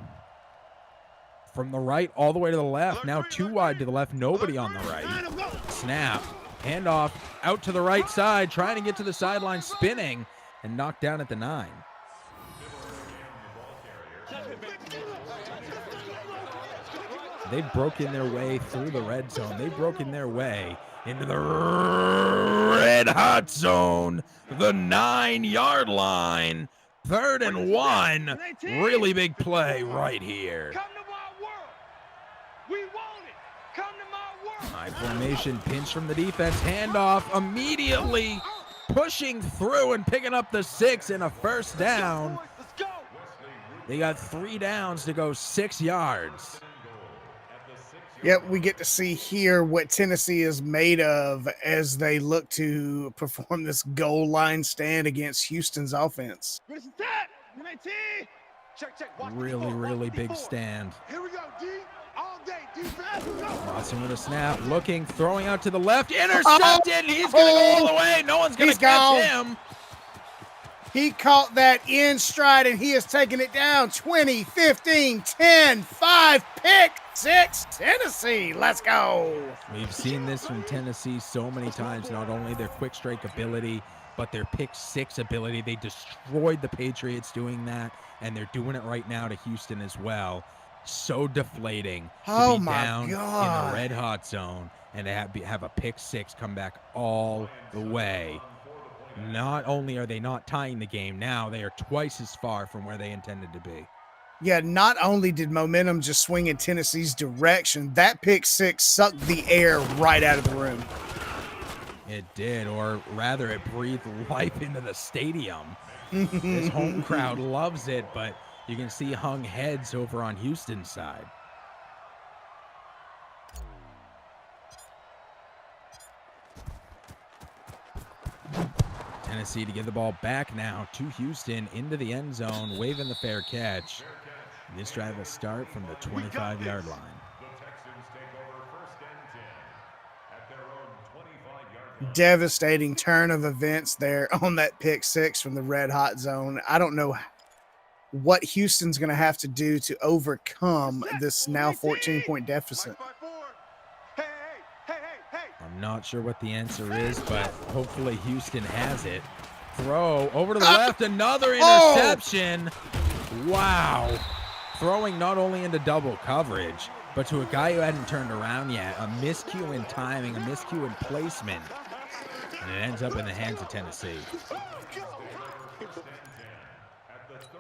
C: From the right all the way to the left. Now 2 wide to the left, nobody on the right. Snap. Handoff out to the right side, trying to get to the sideline, spinning, and knocked down at the 9. They've broken their way through the red zone. They've broken their way into the red hot zone, the 9-yard line. 3rd and 1. Really big play right here.
A: Come to my world. We want it. Come to my world.
C: High formation, pinch from the defense, handoff, immediately pushing through and picking up the 6 and a 1st down.
A: Let's go.
C: They got 3 downs to go 6 yards.
D: Yep, we get to see here what Tennessee is made of as they look to perform this goal line stand against Houston's offense.
C: Really big stand.
A: Here we go, D. All day, defense.
C: Watson with a snap, looking, throwing out to the left, intercepted. He's going to go all the way. No one's going to catch him.
D: He caught that in stride, and he has taken it down. 20, 15, 10, 5, pick 6, Tennessee. Let's go.
C: We've seen this from Tennessee so many times, not only their quick strike ability, but their pick 6 ability. They destroyed the Patriots doing that, and they're doing it right now to Houston as well. So deflating to be down in the red hot zone and to have a pick 6 come back all the way. Not only are they not tying the game now, they are twice as far from where they intended to be.
D: Yeah, not only did momentum just swing in Tennessee's direction, that pick 6 sucked the air right out of the room.
C: It did, or rather it breathed life into the stadium. This home crowd loves it, but you can see hung heads over on Houston's side. Tennessee to give the ball back now to Houston into the end zone, waving the fair catch. This drive will start from the 25-yard line.
D: Devastating turn of events there on that pick 6 from the red hot zone. I don't know what Houston's going to have to do to overcome this now 14-point deficit.
C: I'm not sure what the answer is, but hopefully Houston has it. Throw over to the left, another interception. Wow. Throwing not only into double coverage, but to a guy who hadn't turned around yet. A miscue in timing, a miscue in placement. And it ends up in the hands of Tennessee.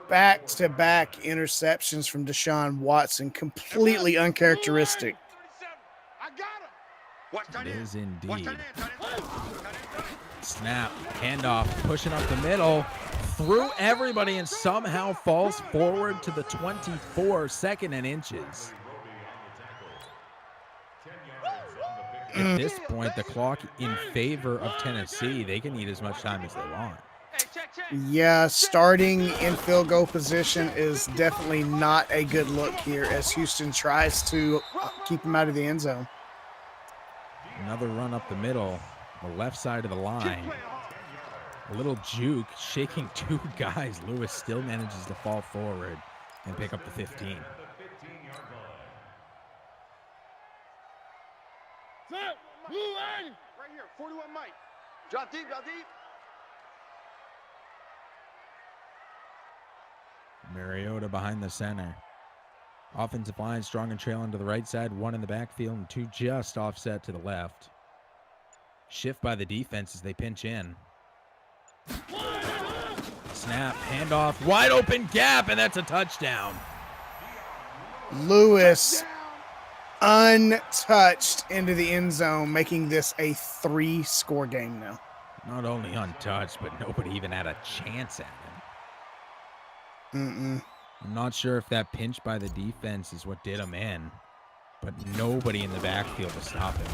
D: Back-to-back interceptions from Deshaun Watson, completely uncharacteristic.
C: It is indeed. Snap, handoff, pushing up the middle, through everybody and somehow falls forward to the 24, 2nd and inches. At this point, the clock in favor of Tennessee. They can eat as much time as they want.
D: Yeah, starting in field goal position is definitely not a good look here as Houston tries to keep him out of the end zone.
C: Another run up the middle, the left side of the line. A little juke, shaking 2 guys. Lewis still manages to fall forward and pick up the 15.
A: Right here, 41 Mike. Drop deep, drop deep.
C: Mariota behind the center. Offensive line strong and trailing to the right side, 1 in the backfield and 2 just offset to the left. Shift by the defense as they pinch in. Snap, handoff, wide open gap, and that's a touchdown.
D: Lewis untouched into the end zone, making this a 3-score game now.
C: Not only untouched, but nobody even had a chance at him. I'm not sure if that pinch by the defense is what did him in, but nobody in the backfield to stop him.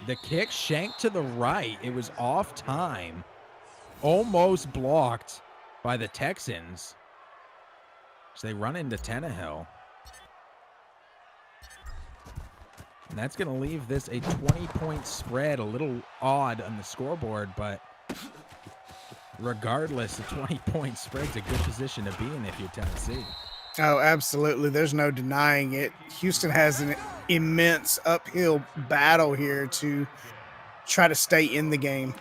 C: The kick shanked to the right. It was off time. Almost blocked by the Texans. So they run into Tannehill. And that's going to leave this a 20-point spread, a little odd on the scoreboard, but regardless, a 20-point spread's a good position to be in if you're Tennessee.
D: Oh, absolutely. There's no denying it. Houston has an immense uphill battle here to try to stay in the game.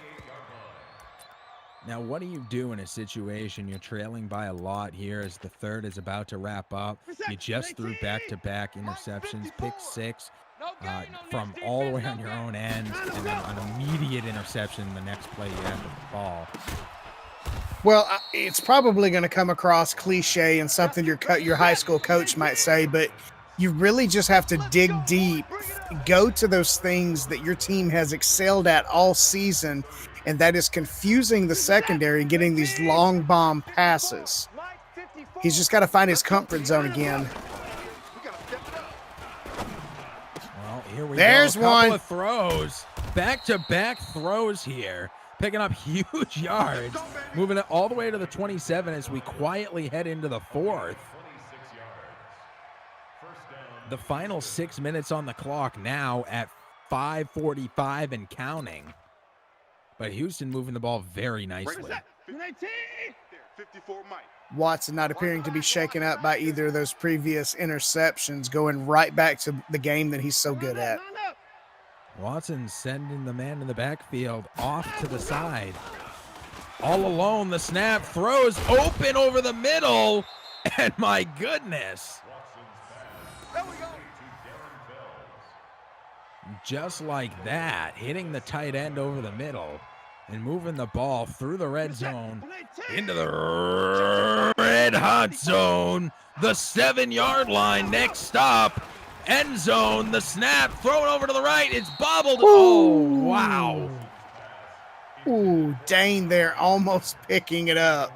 C: Now, what do you do in a situation you're trailing by a lot here as the third is about to wrap up? You just threw back-to-back interceptions, pick 6 from all the way on your own end, and then an immediate interception the next play you have with the ball.
D: Well, it's probably going to come across cliche and something your high school coach might say, but you really just have to dig deep, go to those things that your team has excelled at all season, and that is confusing the secondary and getting these long bomb passes. He's just got to find his comfort zone again.
C: Well, here we
D: There's
C: go. A couple
D: one.
C: of throws. Back-to-back throws here. Picking up huge yards. Moving it all the way to the 27 as we quietly head into the 4th. The final 6 minutes on the clock now at 5:45 and counting. But Houston moving the ball very nicely.
D: Watson not appearing to be shaken up by either of those previous interceptions, going right back to the game that he's so good at.
C: Watson sending the man in the backfield off to the side. All alone, the snap, throws open over the middle, and my goodness. Just like that, hitting the tight end over the middle and moving the ball through the red zone into the red hot zone, the 7-yard line. Next stop, end zone, the snap, thrown over to the right. It's bobbled. Oh, wow.
D: Ooh, Dane there almost picking it up.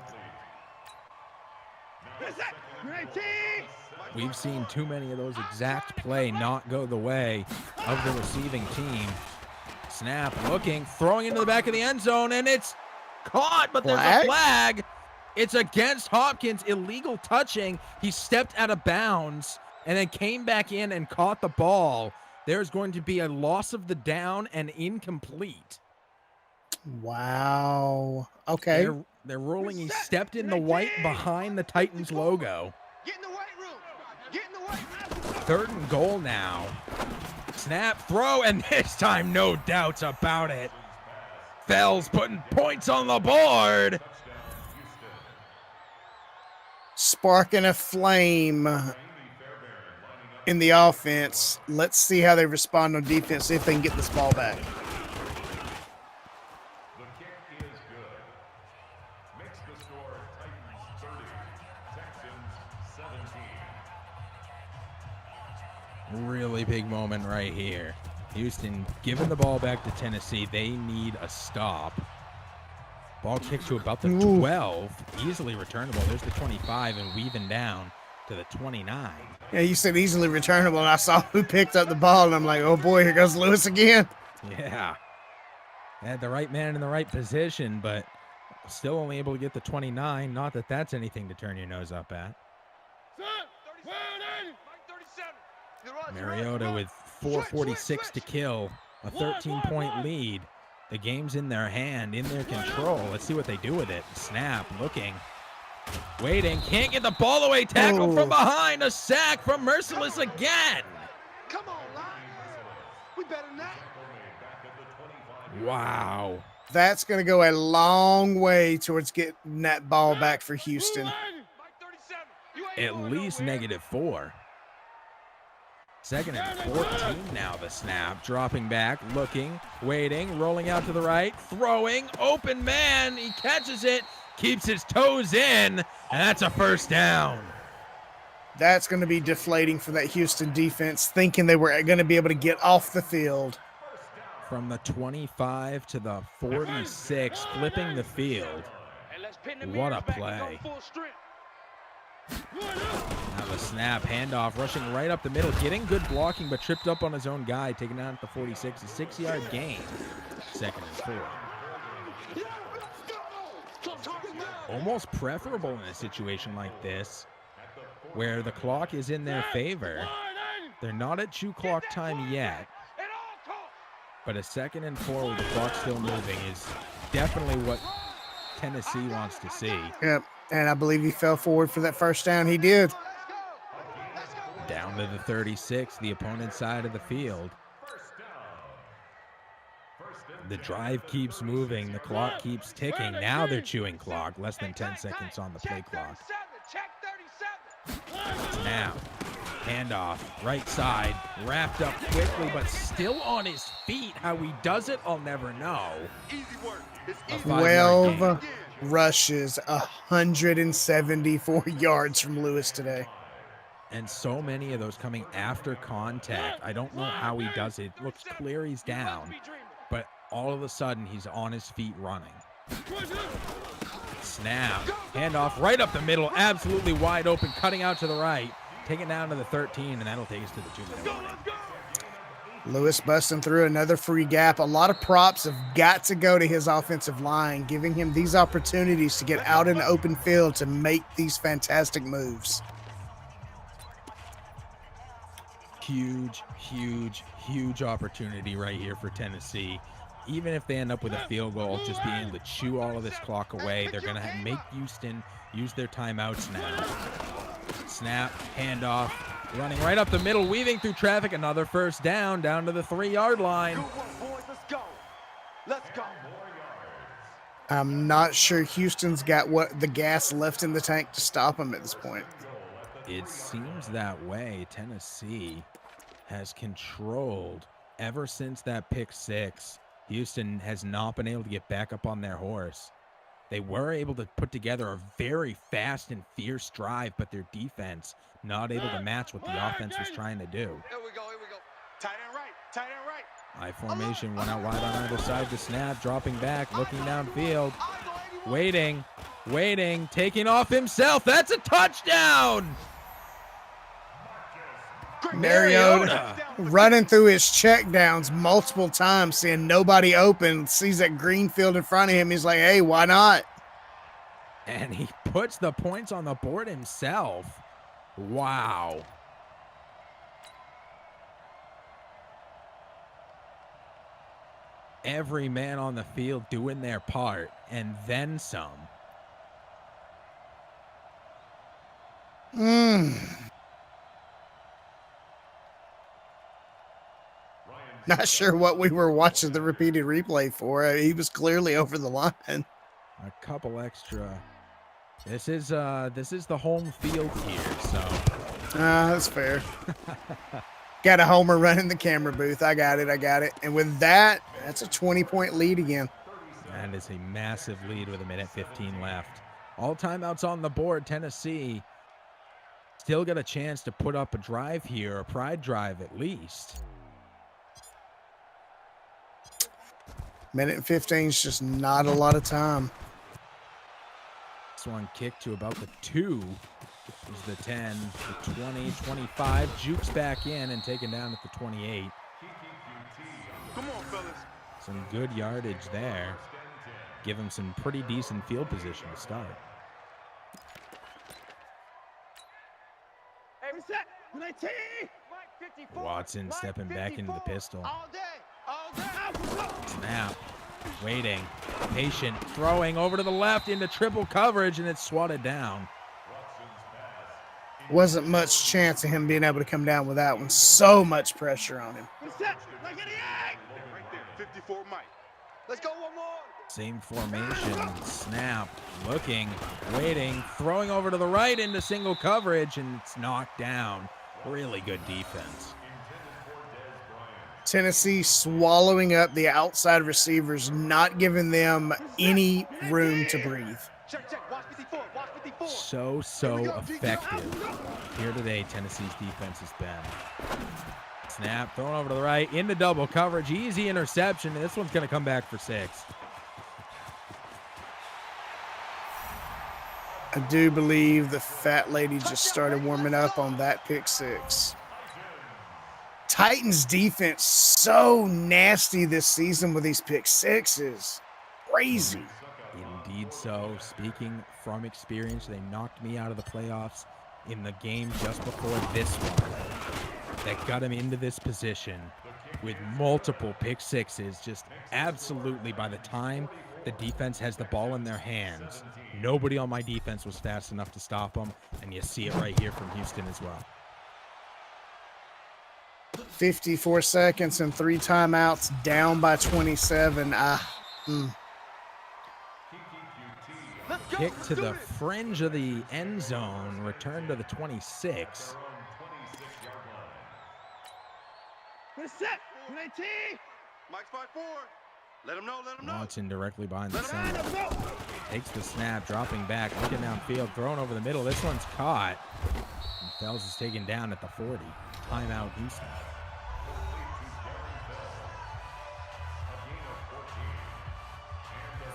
C: We've seen too many of those exact play not go the way of the receiving team. Snap, looking, throwing into the back of the end zone, and it's caught, but there's a flag. It's against Hopkins, illegal touching. He stepped out of bounds and then came back in and caught the ball. There's going to be a loss of the down and incomplete.
D: Wow. Okay.
C: They're ruling he stepped in the white behind the Titans logo.
A: Get in the white room. Get in the white room.
C: 3rd and goal now. Snap, throw, and this time no doubts about it. Fells putting points on the board.
D: Sparking a flame in the offense. Let's see how they respond on defense, see if they can get this ball back.
B: The kick is good. Makes the score Titans 30, Texans 17.
C: Really big moment right here. Houston giving the ball back to Tennessee. They need a stop. Ball kicked to about the 12. Easily returnable. There's the 25 and weaving down to the 29.
D: Yeah, you said easily returnable, and I saw who picked up the ball, and I'm like, oh boy, here goes Lewis again.
C: Yeah. Had the right man in the right position, but still only able to get the 29. Not that that's anything to turn your nose up at. Mariota with 4:46 to kill, a 13-point lead. The game's in their hand, in their control. Let's see what they do with it. Snap, looking, waiting, can't get the ball away. Tackle from behind, a sack from Merciless again.
A: Come on, Lions. We better than that.
C: Wow.
D: That's going to go a long way towards getting that ball back for Houston.
C: at least -4. Second and 14 now, the snap. Dropping back, looking, waiting, rolling out to the right, throwing, open man. He catches it, keeps his toes in, and that's a first down.
D: That's going to be deflating for that Houston defense, thinking they were going to be able to get off the field.
C: From the 25 to the 46, flipping the field. What a play. Now the snap, handoff, rushing right up the middle, getting good blocking, but tripped up on his own guy, taken down at the 46, a 6-yard gain. Second and 4. Almost preferable in a situation like this, where the clock is in their favor. They're not at shoe clock time yet, but a 2nd and 4 with the clock still moving is definitely what Tennessee wants to see.
D: Yep, and I believe he fell forward for that first down. He did.
C: Down to the 36, the opponent's side of the field. The drive keeps moving. The clock keeps ticking. Now they're chewing clock. Less than 10 seconds on the play clock. Now, handoff, right side, wrapped up quickly, but still on his feet. How he does it, I'll never know.
D: 12 rushes, 174 yards from Lewis today.
C: And so many of those coming after contact. I don't know how he does it. It looks clear he's down, but all of a sudden he's on his feet running. Snap, handoff right up the middle, absolutely wide open, cutting out to the right, taking down to the 13, and that'll take us to the 2-minute warning.
D: Lewis busting through another free gap. A lot of props have got to go to his offensive line, giving him these opportunities to get out in the open field to make these fantastic moves.
C: Huge, huge, huge opportunity right here for Tennessee. Even if they end up with a field goal, just being able to chew all of this clock away, they're going to make Houston use their timeouts now. Snap, handoff, running right up the middle, weaving through traffic. Another first down, down to the 3-yard line.
A: Let's go.
D: I'm not sure Houston's got the gas left in the tank to stop him at this point.
C: It seems that way. Tennessee has controlled ever since that pick 6. Houston has not been able to get back up on their horse. They were able to put together a very fast and fierce drive, but their defense not able to match what the offense was trying to do.
A: Here we go. Tight end right.
C: High formation, one out wide on either side. The snap, dropping back, looking downfield, waiting, taking off himself. That's a touchdown!
D: Mariota running through his checkdowns multiple times, seeing nobody open, sees that green field in front of him. He's like, hey, why not?
C: And he puts the points on the board himself. Wow. Every man on the field doing their part, and then some.
D: Not sure what we were watching the repeated replay for. He was clearly over the line.
C: A couple extra. This is the home field here, so.
D: That's fair. Got a homer running the camera booth. I got it. And with that, that's a 20-point lead again.
C: That is a massive lead with 1:15 left. All timeouts on the board. Tennessee still got a chance to put up a drive here, a pride drive at least.
D: 1:15 is just not a lot of time.
C: This one kicked to about the 2. Is the 10, the 20, 25. Jukes back in and taken down at the 28.
A: Come on, fellas.
C: Some good yardage there. Give him some pretty decent field position to start. Watson stepping back into the pistol. Snap. Waiting. Patient. Throwing over to the left into triple coverage, and it's swatted down.
D: Wasn't much chance of him being able to come down with that one. So much pressure on him.
A: Right there, 54 Mike. Let's go one more.
C: Same formation, snap, looking, waiting, throwing over to the right into single coverage, and it's knocked down. Really good defense.
D: Tennessee swallowing up the outside receivers, not giving them any room to breathe.
A: Check. Watch 54. Watch 54.
C: So effective. Here today, Tennessee's defense has been. Snap, thrown over to the right, into double coverage, easy interception, and this one's going to come back for 6.
D: I do believe the fat lady just started warming up on that pick 6. Titans defense so nasty this season with these pick 6s. Crazy.
C: Indeed so. Speaking from experience, they knocked me out of the playoffs in the game just before this one. That got him into this position with multiple pick 6s. Just absolutely, by the time the defense has the ball in their hands, nobody on my defense was fast enough to stop them, and you see it right here from Houston as well.
D: 54 seconds and 3 timeouts, down by 27.
C: Kick to the fringe of the end zone, return to the 26.
A: Mike's 5-4. Let him know.
C: Watson directly behind the center. Takes the snap, dropping back, looking downfield, thrown over the middle. This one's caught. And Fells is taken down at the 40. Timeout, Houston.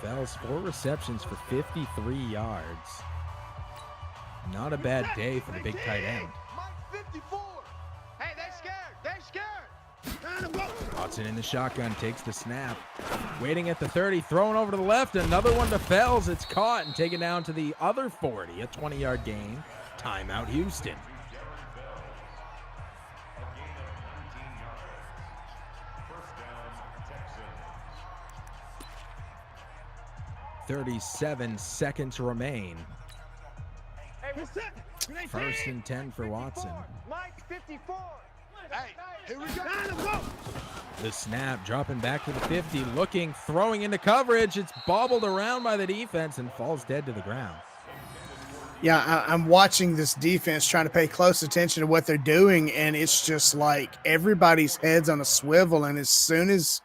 C: Fells, 4 receptions for 53 yards. Not a bad day for the big tight end.
A: Mike 54. Hey, they're scared.
C: Watson in the shotgun, takes the snap. Waiting at the 30, thrown over to the left. Another one to Fells. It's caught and taken down to the other 40. A 20-yard gain. Timeout, Houston.
B: First down, Texans.
C: 37 seconds remain. First and 10 for Watson.
A: Mike 54. Hey, here we go.
C: The snap, dropping back to the 50, looking, throwing into coverage. It's bobbled around by the defense and falls dead to the ground.
D: Yeah, I'm watching this defense, trying to pay close attention to what they're doing, and it's just like everybody's head's on a swivel, and as soon as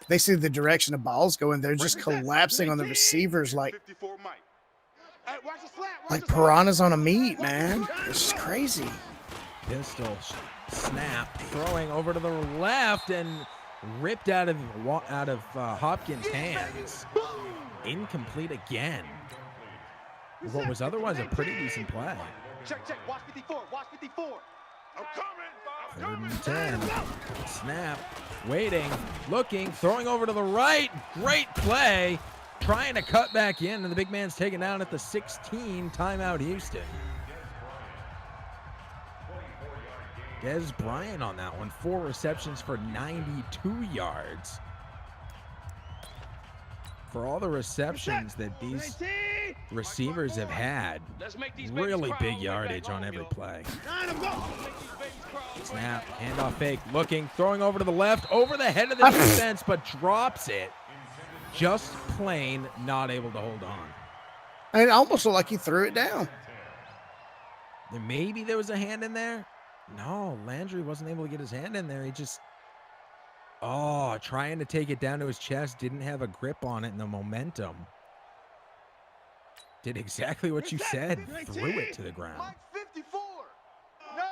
D: they see the direction the ball's going, they're just collapsing on the receivers like
A: 54 Mike. Hey, watch the slap.
D: piranhas on a meat, man. It's just crazy.
C: Pistol snap, throwing over to the left and ripped out of Hopkins' hands. Incomplete again. What was otherwise a pretty decent play.
A: Check. Watch 54. Watch 54. I'm coming.
C: 3rd and 10. Snap, waiting, looking, throwing over to the right. Great play. Trying to cut back in, and the big man's taken down at the 16. Timeout, Houston. Dez Bryant on that one. 4 receptions for 92 yards. For all the receptions that these receivers have had, really big yardage on every play. Snap, handoff fake, looking, throwing over to the left, over the head of the defense, but drops it. Just plain not able to hold on.
D: And it almost looked like he threw it down.
C: Maybe there was a hand in there. No, Landry wasn't able to get his hand in there. He just, trying to take it down to his chest, didn't have a grip on it, and the momentum did exactly what you said, threw it to the ground.
A: Mike 54. No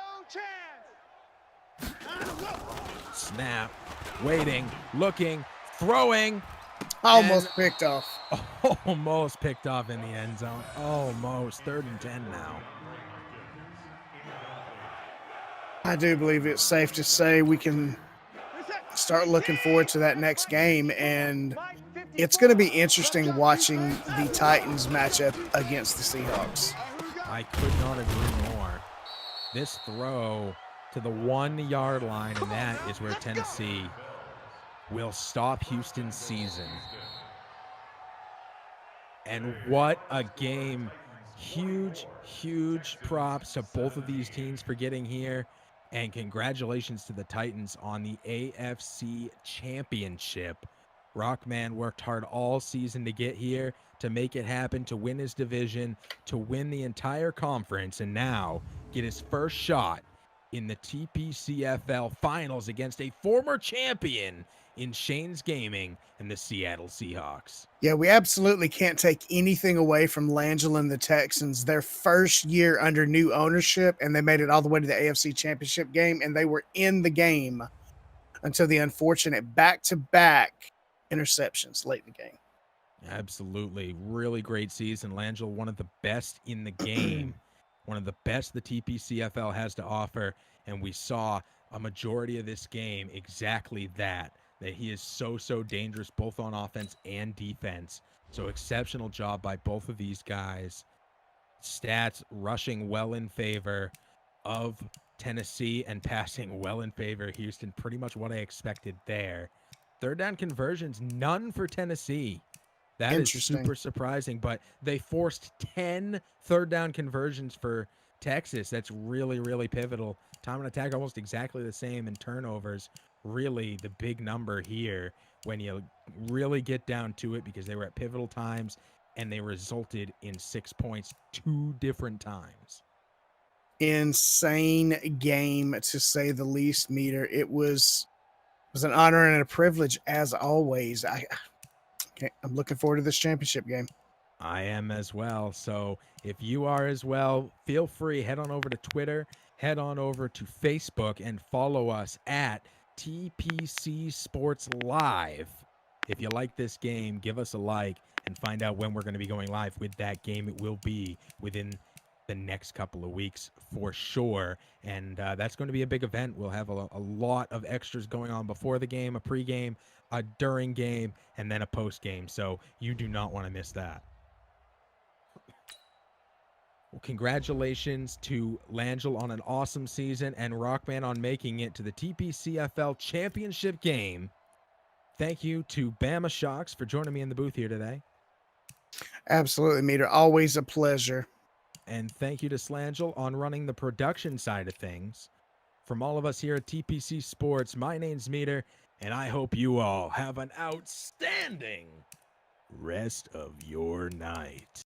A: chance.
C: Snap, waiting, looking, throwing.
D: Almost picked off.
C: Almost picked off in the end zone. Almost. 3rd and 10 now.
D: I do believe it's safe to say we can start looking forward to that next game, and it's going to be interesting watching the Titans match up against the Seahawks.
C: I could not agree more. This throw to the 1-yard line, and that is where Tennessee will stop Houston's season. And what a game. Huge props to both of these teams for getting here. And congratulations to the Titans on the AFC Championship. Rockman worked hard all season to get here, to make it happen, to win his division, to win the entire conference, and now get his first shot in the TPCFL finals against a former champion in Shane's Gaming and the Seattle Seahawks.
D: Yeah, we absolutely can't take anything away from Langell and the Texans. Their first year under new ownership, and they made it all the way to the AFC Championship game, and they were in the game until the unfortunate back-to-back interceptions late in the game.
C: Absolutely. Really great season. Langell, one of the best in the game, one of the best the TPCFL has to offer, and we saw a majority of this game exactly that he is so dangerous both on offense and defense. So exceptional job by both of these guys. Stats rushing well in favor of Tennessee and passing well in favor of Houston. Pretty much what I expected there. Third down conversions, none for Tennessee. That is super surprising, but they forced 10 third down conversions for Texas. That's really pivotal. Time on attack almost exactly the same, and turnovers really the big number here when you really get down to it, because they were at pivotal times and they resulted in 6 points 2 different times.
D: Insane game, to say the least, Meter. It was an honor and a privilege, as always. I'm looking forward to this championship game.
C: I am as well. So if you are as well, feel free, head on over to Twitter, head on over to Facebook, and follow us at TPC Sports Live. If you like this game, give us a like and find out when we're going to be going live with that game. It will be within the next couple of weeks for sure, and that's going to be a big event. We'll have a lot of extras going on before the game, a pregame, a during game, and then a post game, so you do not want to miss that. Well, congratulations to Langell on an awesome season and Rockman on making it to the TPCFL championship game. Thank you to Bama Shocks for joining me in the booth here today.
D: Absolutely, Meter. Always a pleasure.
C: And thank you to Slangell on running the production side of things. From all of us here at TPC Sports, my name's Meter, and I hope you all have an outstanding rest of your night.